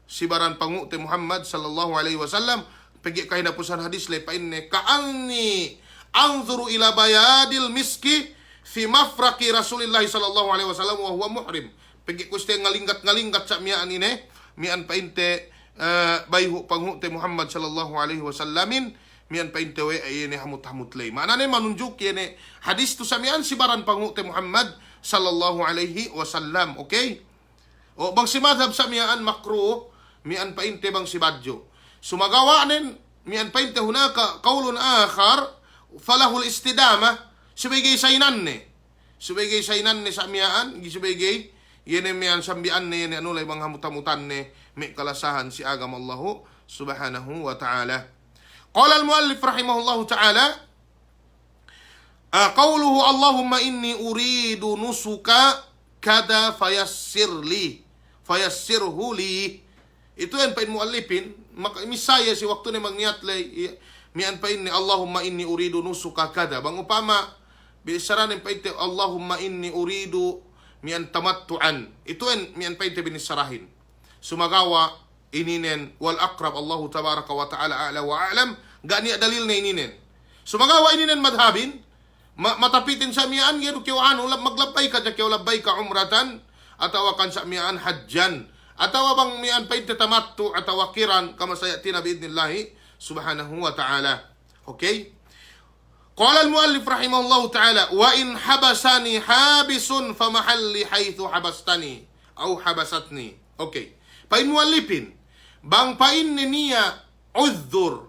Sibaran panguti Muhammad sallallahu alaihi wasallam pagi kay napusan hadis le pain ne ka'anni anzuru ila bayadil miski fi mafraqi Rasulillah sallallahu alaihi wasallam wa huwa muhrim. Pagi ko ste ngalinggat sa mian ine mian painte bayhu panguti Muhammad sallallahu alaihi wasallamin mian paintewe ay ini hamut-hamut lay. Manane manunjuk yene hadis tu samian sibaran panguti Muhammad sallallahu alaihi wasallam. Okay? O bang si madhab samian makruh mian painte bang si badjo. Sumagawanen mian painte hunaka qaulun akhar falahul istidamah sebagai sainan ne. Sebagai sainan ne samian sebagai yene mian sambian ne yene anulay bang hamut-hamutan ne mi kalasahan si agama Allah subhanahu wa ta'ala. Qala al-muallif rahimahullahu ta'ala qawluhu Allahumma inni uridu nusuka kada fayassirhu li. Itu yan pain muallifin misaya si waktu ni magniat lay mian pain ni Allahumma inni uridu nusuka kada. Bang upama bilisaranin pain te Allahumma inni uridu mian tamattuan. Itu yan mian pain te binisarahin. Sumagawa ininen wal aqrab Allah tabaraka wa ta'ala a'la wa a'lam. Gani dalil na ininen. Sumagawa ininen madhabin, matapitin sa miyaan, gano kiyo maglabay ka, kiyo labay ka umratan, atawa kan sa miyaan hajjan, atawa bang miyaan pa itatamattu, atawa kiran, kamasayatina biidnillahi, subhanahu wa ta'ala. Okay? Qala al-muallif rahimahullahu ta'ala, wa in habasani habisun famahalli haythu habastani, au habasatni. Okay. Pain muallifin, bang pain niya udhur,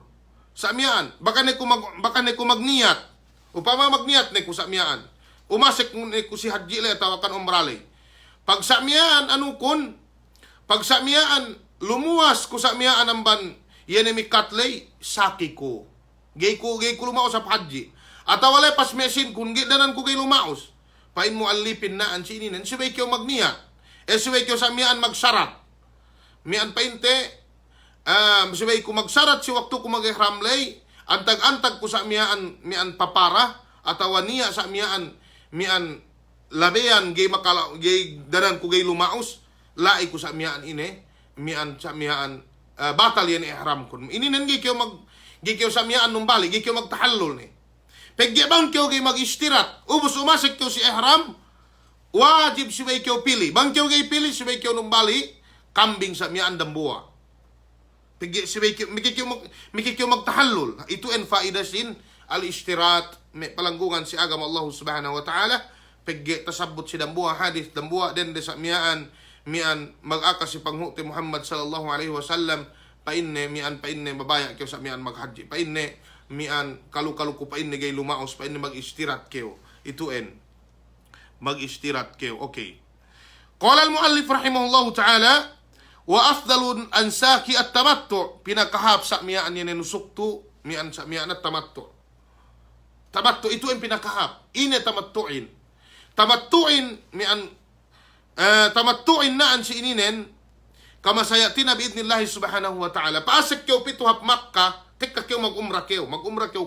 samian baka ne ko magniyat upama magniyat ne ko samian umasik ne ko si haji le tawakan umrale pag samian anukon pag samian lumuwas ko samian ang ban yene mi katlay saki ko gay ko lumaos sa haji atawale pas mesin kun gidanan ko gay lumaos pain mo alipin na an sininen subay kyo magniyat subay kyo samian magsarat mian painte masibay ko magsarat si waktu ko mag-ihramlay antag-antag ko sa mian papara atawa niya sa mian labean gay danan ko gay lumaos lai ko sa mian ine mian sa mian batal yan ihram ko ininen gay kyo sa mian numbali gay kyo magtahallul ni pegbang kyo gay mag-istirat ubos umasik kyo si ihram wajib sibay kyo pili bang kyo gay pili sibay kyo numbali kambing sa mian dambuwa mikikyo magtahallul. Ito en faidasin al-ishtirat may palanggungan si agama Allah subhanahu wa ta'ala pigge tasabot si dambuha hadith dambuha den de sa mian mag-akas si panghuti Muhammad sallallahu alaihi wasallam painne babaya kyo sa mian maghaji painne mian kalu-kalu ko painne gay lumaos painne mag-ishtirat kyo. Ito en mag-ishtirat kyo. Okay. Qala al-muallif rahimahullahu ta'ala wa afdalun ansaki at tamattu pinakahap sa miyaan yan nusuktu mian sa miyaan at tamattu ito ang pinakahap ine tamattuin mian tamattuin naan si ininen kamasayatina biidnillahi subhanahu wa ta'ala paasik kyo pituhap Makkah tikka kyo mag-umra kyo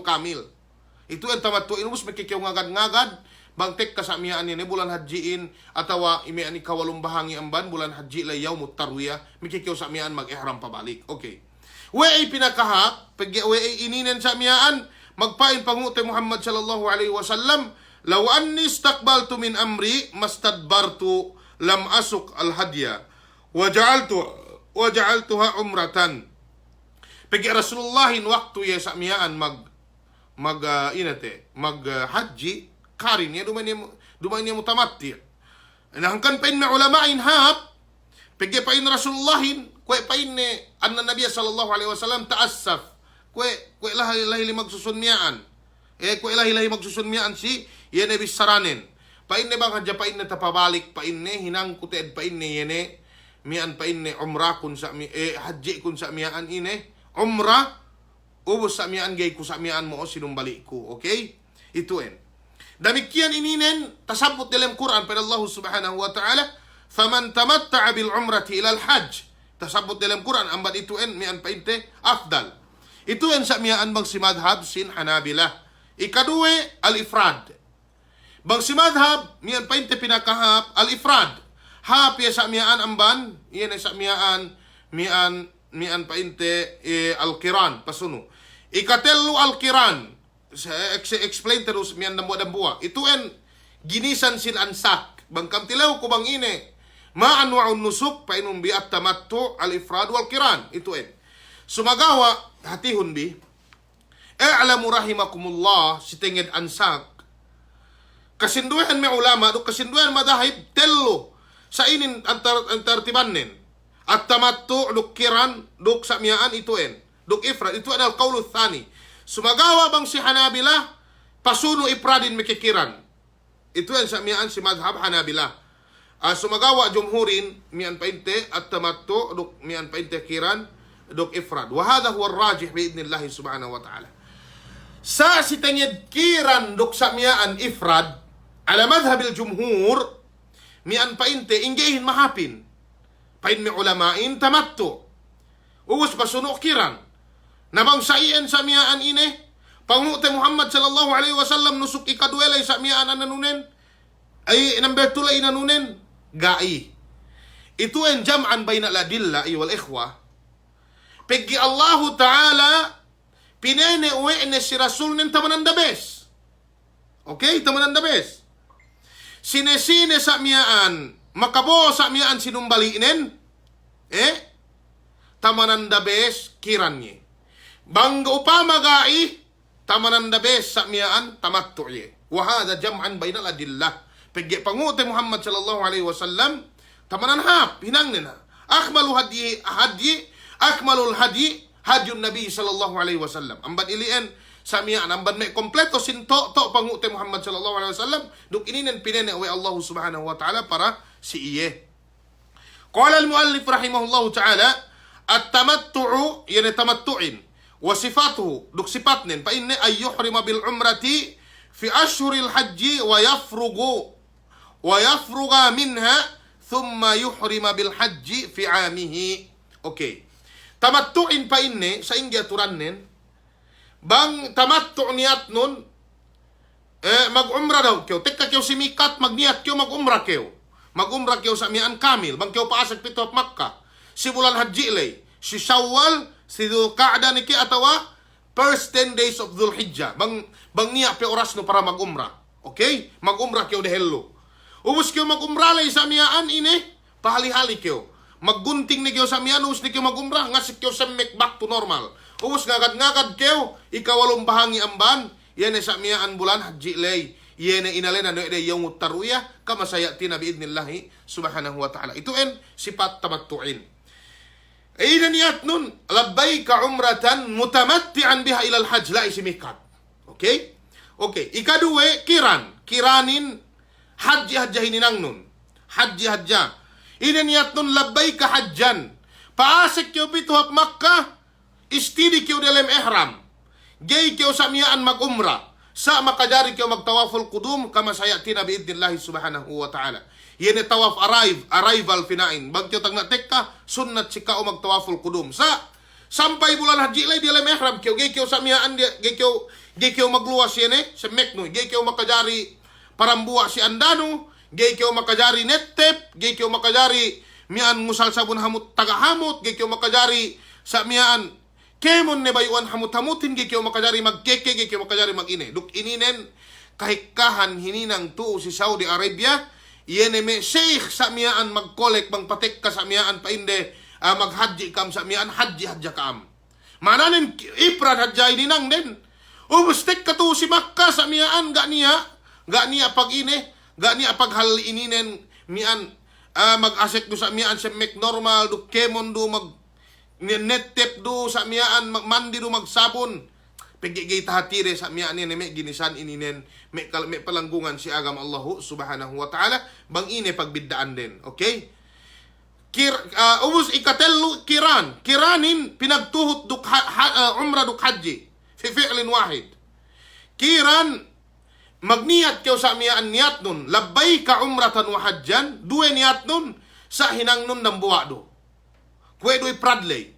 kamil ito ang tamattuin ubos makikyo ngagad bangtek ka sa miyaan ni bulan hajiin atawa imian ikawalong bahangi amban bulan haji la yaumut tarwiyah mikikyo sa miyaan mag-ihram pabalik. Okay. Way pinakahap pag way ininen sa miyaan magpain panguti Muhammad sallallahu alaihi wasallam law anni istaqbaltu min amri mastadbartu lam asuk al hadya wa ja'altuha umratan. Pagi Rasulullahin waktu ya sa miyaan haji karin ya duman niya mutamatti. Nahangkan pa in ulamain hap pagi pa in Rasulullahin kwe pa in anna Nabiya sallallahu alaihi wasallam ta'assaf kwe lahi magsusunmiyaan kwe lahi magsusunmiyaan si yene bisaranin pa in bang hadya pa in tapabalik pa in hinangkuted pa in yene mian pa in umrah kun sa haji kun sa miyaan ine umrah ubos sa miyaan gay ku sa miyaan mo sinumbalik ko. Okay, ituin demikian ininen tasabut dalam Quran pada Allah Subhanahu wa taala faman tamatta'a bil umrati ila al hajj tasabut dalam Quran ambat ituin mian pa inte afdal ituin sa miyaan bang si madhab sin Hanabilah ikaduwe al ifrad bang si madhab mian pa inte pinakahap al ifrad hap ya sa miyaan amban iyan sa miyaan mian pa inte al qiran pasuno ikatellu al qiran explain terus mian dambuwa itu en ginisan sin ansak bang kamtilaw ko bang ine ma anwa'un nusuk pa inum bi at-tamattu al ifrad wal qiran itu en sumagawa hatihun bi i'lamu rahimakumullah sitingid ansak kasinduhan may ulama do kasinduhan madahib tello sa inin antar tibannen at-tamattu duk qiran duk samyaan itu en duk ifrad itu adalah qaulu tsani sumagawa bang si Hanabilah pasuno ifradin mikikiran itu yang samyaan si madhab Hanabilah sumagawa jumhurin mian painte at-tamattu duk mian painte kiran duk ifrad wa hadha huwa ar-rajih bi idnillah subhanahu wa ta'ala sa si tanyid kiran duk samyaan ifrad ala madhhabil jumhur mian painte inggehin mahapin pain mi ulamain tamattu uwas pasuno kiran nabang saian sa miyaan ine pangute Muhammad sallallahu alaihi wasallam nusuk ikaduelay sa miyaan nanunen ay nambetulay nanunen gai itu en jam'an bayna al-adilla wal ikhwa pegi Allah taala pinene uwe si rasul nen tamanan dabes okay tamanan dabes sine sa miyaan makabo sa miyaan sinumbalinen tamanan dabes kiranye bang upama gai tamanan dabes sa miyaan tamattu'ye wa hadha jam'an bainal adillah pegi pangute Muhammad sallallahu alaihi wasallam tamanan hap hinang nena akmalul hadi hadyun nabi sallallahu alaihi wasallam ambat ilien sa miyaan ambat me kompleto sinto to pangute Muhammad sallallahu alaihi wasallam duk ininen pinene wa Allah subhanahu wa ta'ala para si iye qala al muallif rahimahullahu ta'ala at-tamattu'u yani tamattu'in وصفاته دك صفاتن فإن أن يحرم بالعمرة في أشهر الحج ويفرغ منها ثم يحرم بالحج في عامه okay tamattu'in فإن سإنجا ترنن bang tamattu' niat nun mag-umra daw kyo tekka kyo simikat magniat kyo mag-umra kyo sa miyaan kamil bang kyo paasag pitop Makkah si bulan haji lay si Shawwal si Dzulqa'dah niki atawa first 10 days of Dzulhijjah bang niya pe oras no para mag-umra okay mag-umra kyo dehello ubus kyo mag-umra lay sa miyaan ine pahali-hali kyo maggunting ni kyo sa miyaan ubus ni kyo mag-umra ngasik kyo semek back to normal ubus ngagad kyo ikawalong bahangi amban yan sa miyaan bulan haji lay yan inalena no ide yung tarwiyah kama sayatina bi idnillah subhanahu wa ta'ala itu en sifat tamattu'in إذا نياتنون لبيك عمرة متمتعا بها إلى الحج لا اسميكات أوكي إكادوه كيرانين حج هجهين نانون حج هجا إذا نياتنون لبيك حجا فاسك كيو بيتوها بمكة استيدي كيو دلم إحرام جاي كيو سميان مك عمرة sa makajari kyo magtawaful qudum kama sayatina bi idnillahi subhanahu wa ta'ala yene tawaf arrival finain bagyo tag na tekka sunnat sika o magtawaful qudum sa sampai bulan haji lay dia ihram kyo gay kyo samiyaan gay kyo magluwas yene sa mekno gay kyo makajari parambuwa si andano gay kyo makajari nettep gay kyo makajari mian musal sabun hamut tagahamut gay kyo makajari sa mian kemon ne bayuan hamut-hamutin gay kyo makajari magkeke gay kyo makajari magine duk ininen kahikahan hininang tu si Saudi Arabia yene me sheikh sa miyaan magkolek bang patek ka sa miyaan painde maghaji kam sa miyaan haji kam Mananin ipran hadjay ninang din. Ubustek ka to si Makka sa miyaan, ga niya pag hal ininen, mian, mag-asek do sa miyaan, siya mek normal, do kemon do, mag nettep do sa miyaan, mandi do magsabon. Pagigay tahatire sa miyaan ni may ginisan ininen, may palanggungan si agam Allah subhanahu wa ta'ala, bang ine pagbiddaan din. Okay? Ubus ikatello kiranin pinagtuhot duk umrah duk haji fi fi'lin wahid. Kiran magniyat kayo sa miyaan niyat nun labbay ka umratan wa hajjan, duwe niyat nun sa hinang nun ng buwa do. Pwedo'y pradley.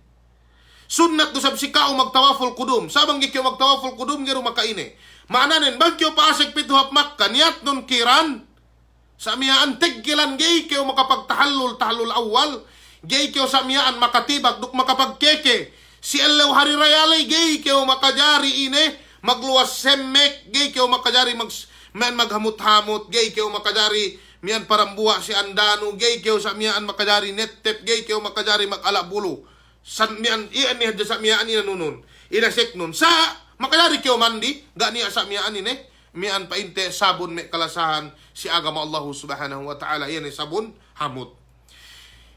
Sunnat do sab sikao magtawaful kudum. Sabang gikyo magtawaful kudum gero makaine. Maananen bagyo paasek pituhap Makkah niyat nun kiran sa miyaan tiggilan gay kayo makapagtahallul awal, gay kayo sa miyaan makatibag duk makapagkeke, si Elaw harirayalay gay kayo makajari ine, magluwas semmek, gay kayo makajari maghamut-hamut, gay kayo makajari miyan parambuwa si andano, gay kayo sa miyaan makajari nettep, gay kayo makajari mag-alabulo, san miyaan iyan ni hadya sa miyaan inanunun, inasek nun, sa makajari kayo mandi, gani sa miyaan ine, mian painte sabon may kalasahan si agama Allah subhanahu wa ta'ala. Yan ay sabon hamot.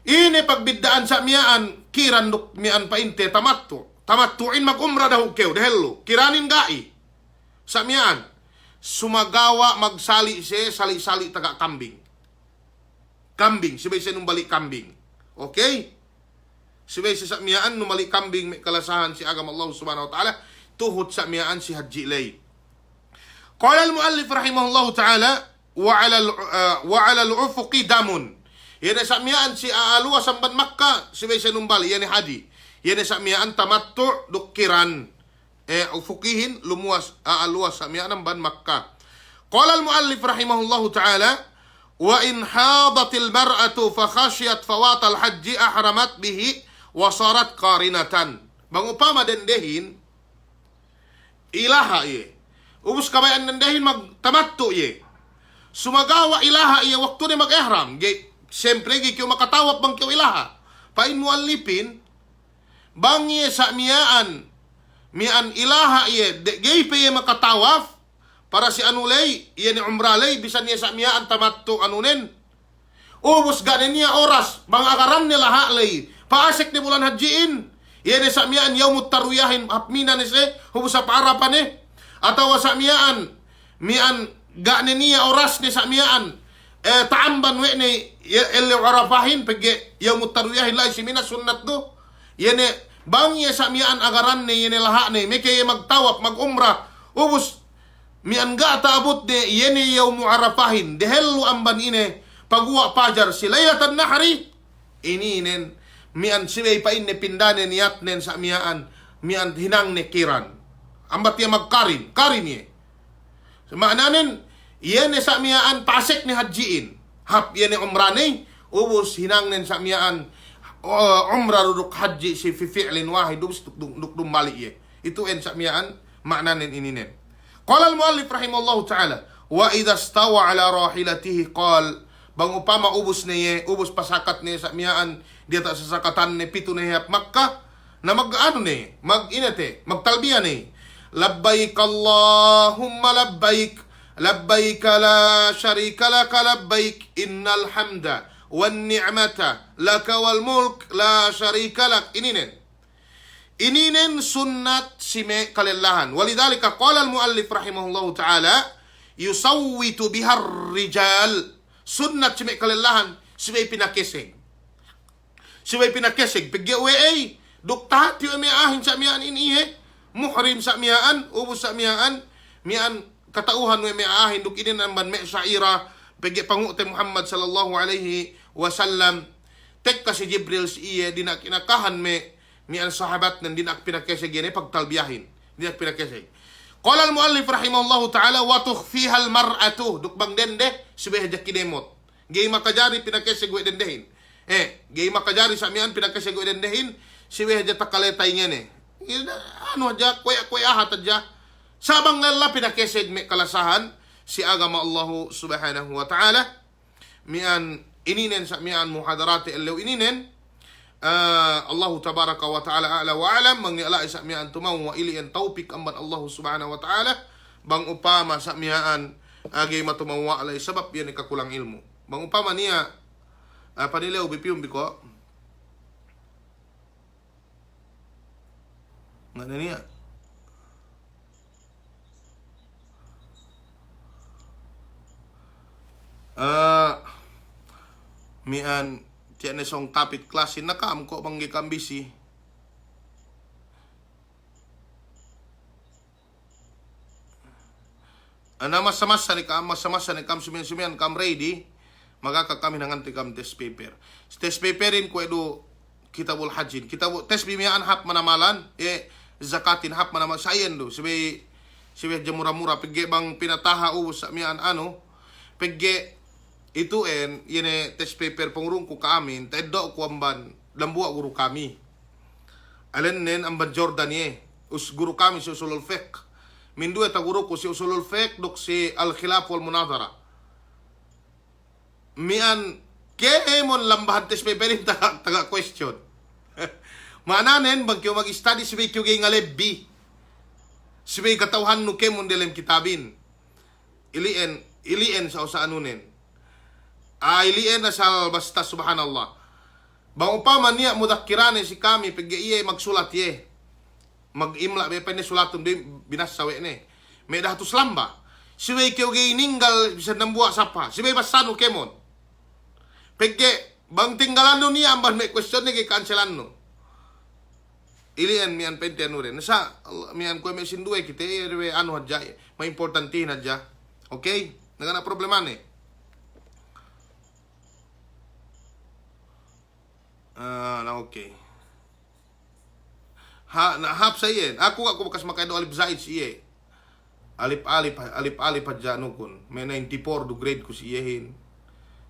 Ini pagbiddaan sa mian kiran duk mian painte tamattuin mag-umra daw kayo dahil kiranin gai sa mian sumagawa magsali siya sali-sali taga kambing sibay siya nung balik kambing. Okay? Sibay siya sa mian nung balik kambing may kalasahan si agama Allah subhanahu wa ta'ala tuhod sa mian si Haji Lay. Qala al-muallif rahimahullahu ta'ala wa 'ala al-ufuqi damun. Yan sa miyaan si aalwa samban Makkah si bay numbal yan haji. Yan sa miyaan tamattu dukiran. Ufuqihin lumuwas aalwa sa miyaan ban Makkah. Qala al-muallif rahimahullahu ta'ala wa in hadat al-mar'atu fa khashiyat fawat al-hajj ahramat bihi wa sarat qarinatan. Bangupama dendehin ilaha ubus kabayan nandahin magtamatto ye. Sumagawa ilaha iya waktu ni mag-ihram. Siyempre, kayo makatawap bang kayo ilaha. Pain mo alipin, bang ye sa miyaan ilaha ye, gay pa ye makatawaf, para si anulay, iya ni umralay, bisan niya sa miyaan tamatto anunin. Ubus ganin niya oras, bang akaran nila halay, paasik ni bulan hajiin, iya ni sa miyaan yawmut taruyahin, hapmina ni se, hubus sa paarapan eh. Atawa sa miyaan gane niya oras ni sa miyaan taamban we ni el arafahin pagge yawmut tarwiyahin la si mina sunnat do yene bangye sa miyaan agaran ni yene laha ni may kay magtawap mag-umrah ubus mian ga taabot de yene yawmu arafahin dehelu amban ine pagwa pajar si laylatan nahri ininen mian siway pa inne pindane niyatnen sa miyaan hinang ne kiran ambat niya karin niya. So, maananin, yan sa miyaan, pasek ni hajiin. Hap yan ni umrani, ubus hinangnin sa miyaan, umra ruduk haji si fi'lin wahid, ubus duk mali iya. Ito en sa miyaan, maananin ininen. Qala al-muallif rahimahullahu ta'ala, wa idha stawa ala rahilatihi qal, bang upama ubus niya, ubus pasakat niya sa miyaan, diya ta sa sakatan ni pito niya Makkah, na mag-ano niya, mag-inate, magtalbiya niya. Labbaik Allahumma labbaik labbaik la syarika laka labbaik innal hamda wan ni'mata laka wal mulk la syarika lak ininen sunnat sime kalillahan walidhalika qala al muallif rahimahullahu ta'ala yusawwitu bihar rijal sunnat sime kalillahan sime pinakeseg pigge we dukta ti mi ahin sa mian inihe muhrim sa miyaan, ubus sa miyaan, katauhan may ahin, duk inin naman may syaira, pagi pangute Muhammad sallallahu alaihi wasallam, tek kasi Jibril si iya, di na kinakahan mian sahabat nan di na pinakeseg yan, pagtalbiyahin, di na pinakeseg. Qala al-muallif rahimahullahu ta'ala, wa tukhfiha al-mar'atu, duk bang dende, subih jak kinemot. Gay makajari pinakeseg we dendehin. Gay makajari sa miyaan pinakeseg we dendehin, subih jak takaletay ngene. Ano aja kuya hat aja sabang nalla pinakeseg me kalasahan si agama Allah subhanahu wa ta'ala mian ininen sa mian muhadarati elaw ininen Allah tabaraka wa ta'ala a'la wa alam mangniala sa miyaan tumaw wa ilian taupik amban Allah subhanahu wa ta'ala bang upama sa miyaan agi matumawa alay sabab yan ikakulang ilmu bang upama niya panilaw bipiyong biko nga na niya mian tiyan isang topic klase nakam ko bang gikambisi masamasa ni kam sumian kam ready magaka kami nanganti kam test paper paperin ko edo kitabul hajin kitabul test bimian hap manamalan zakatin hap manamal sayen do sibe jamura-mura pigge bang pinataha sa mian pigge itu yene test paper pengurung ko kaamin teddo ko amban lambua guru kami alen nen amban Jordan us guru kami si usulul fiqh min dua ta guru ko si usulul fiqh dok si al khilaf wal munadhara mian kemon lambahan test paper taga question mananen bang kyo mag-study sibe kyo gay ngalebbi sibe katawhan no kemon delem kitabin ilien sa usaanunen ilien na sa basta subhanallah bang upama niya mudakirane si kami pag iye magsulat mag-imla may panisulaton binasawe ne may dahatos lamba sibe kyo gay ninggal bisan ng buwa sapa sibe basano kemon pagge bang tinggalan no niya amban may question ni kay cancelan no ilian mian pentiano rin nasa mian ko may sinduwe kita hadja may importante hadja okay nagana problema ne na okay hap sa iyen ako bakas makaido alip zaid si iye alip hadja no kun may 94 do grade ko si iyehin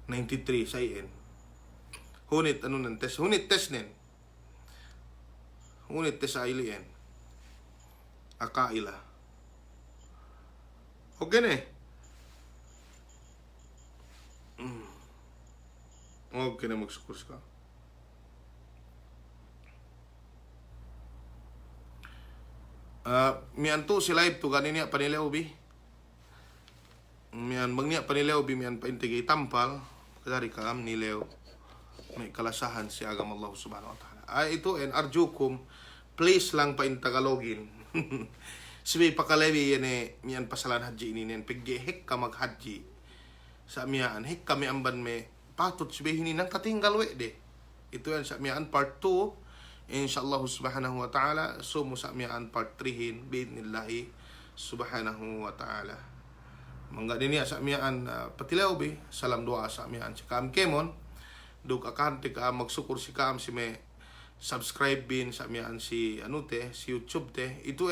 93 sa iyen hunit nan test hunit test sa ilian akaila okay ne okay na magsukurs ka mian to si live to ganin niya panilaw bi mian bang niya panilaw bi mian paintigay tampal kadari kam nilaw may kalasahan si agam Allah subhanahu wa ta'ala ito arjukum please lang paintagalogin sibi pakalewi yan mian pasalan haji ini nen pigge hek ka mag haji sa mian hek kami amban me patut sibi hini nang katinggal we de ito yan sa mian part 2 insyaallah subhanahu wa ta'ala sumo sa mian part 3 biidnillahi subhanahu wa ta'ala mangga din niya sa mian patilaw bi salam doa sa mian si kam kemon dug akante ka magsukur si kam si me subscribe bin sa mian si si YouTube ito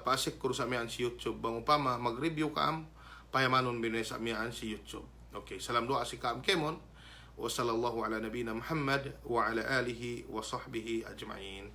pasik ko sa mian si YouTube bang upama mag-review kam payamanon bin sa mian si YouTube okay salam doa si kam kemon wa sallallahu ala nabina Muhammad wa ala alihi wa sahbihi ajma'in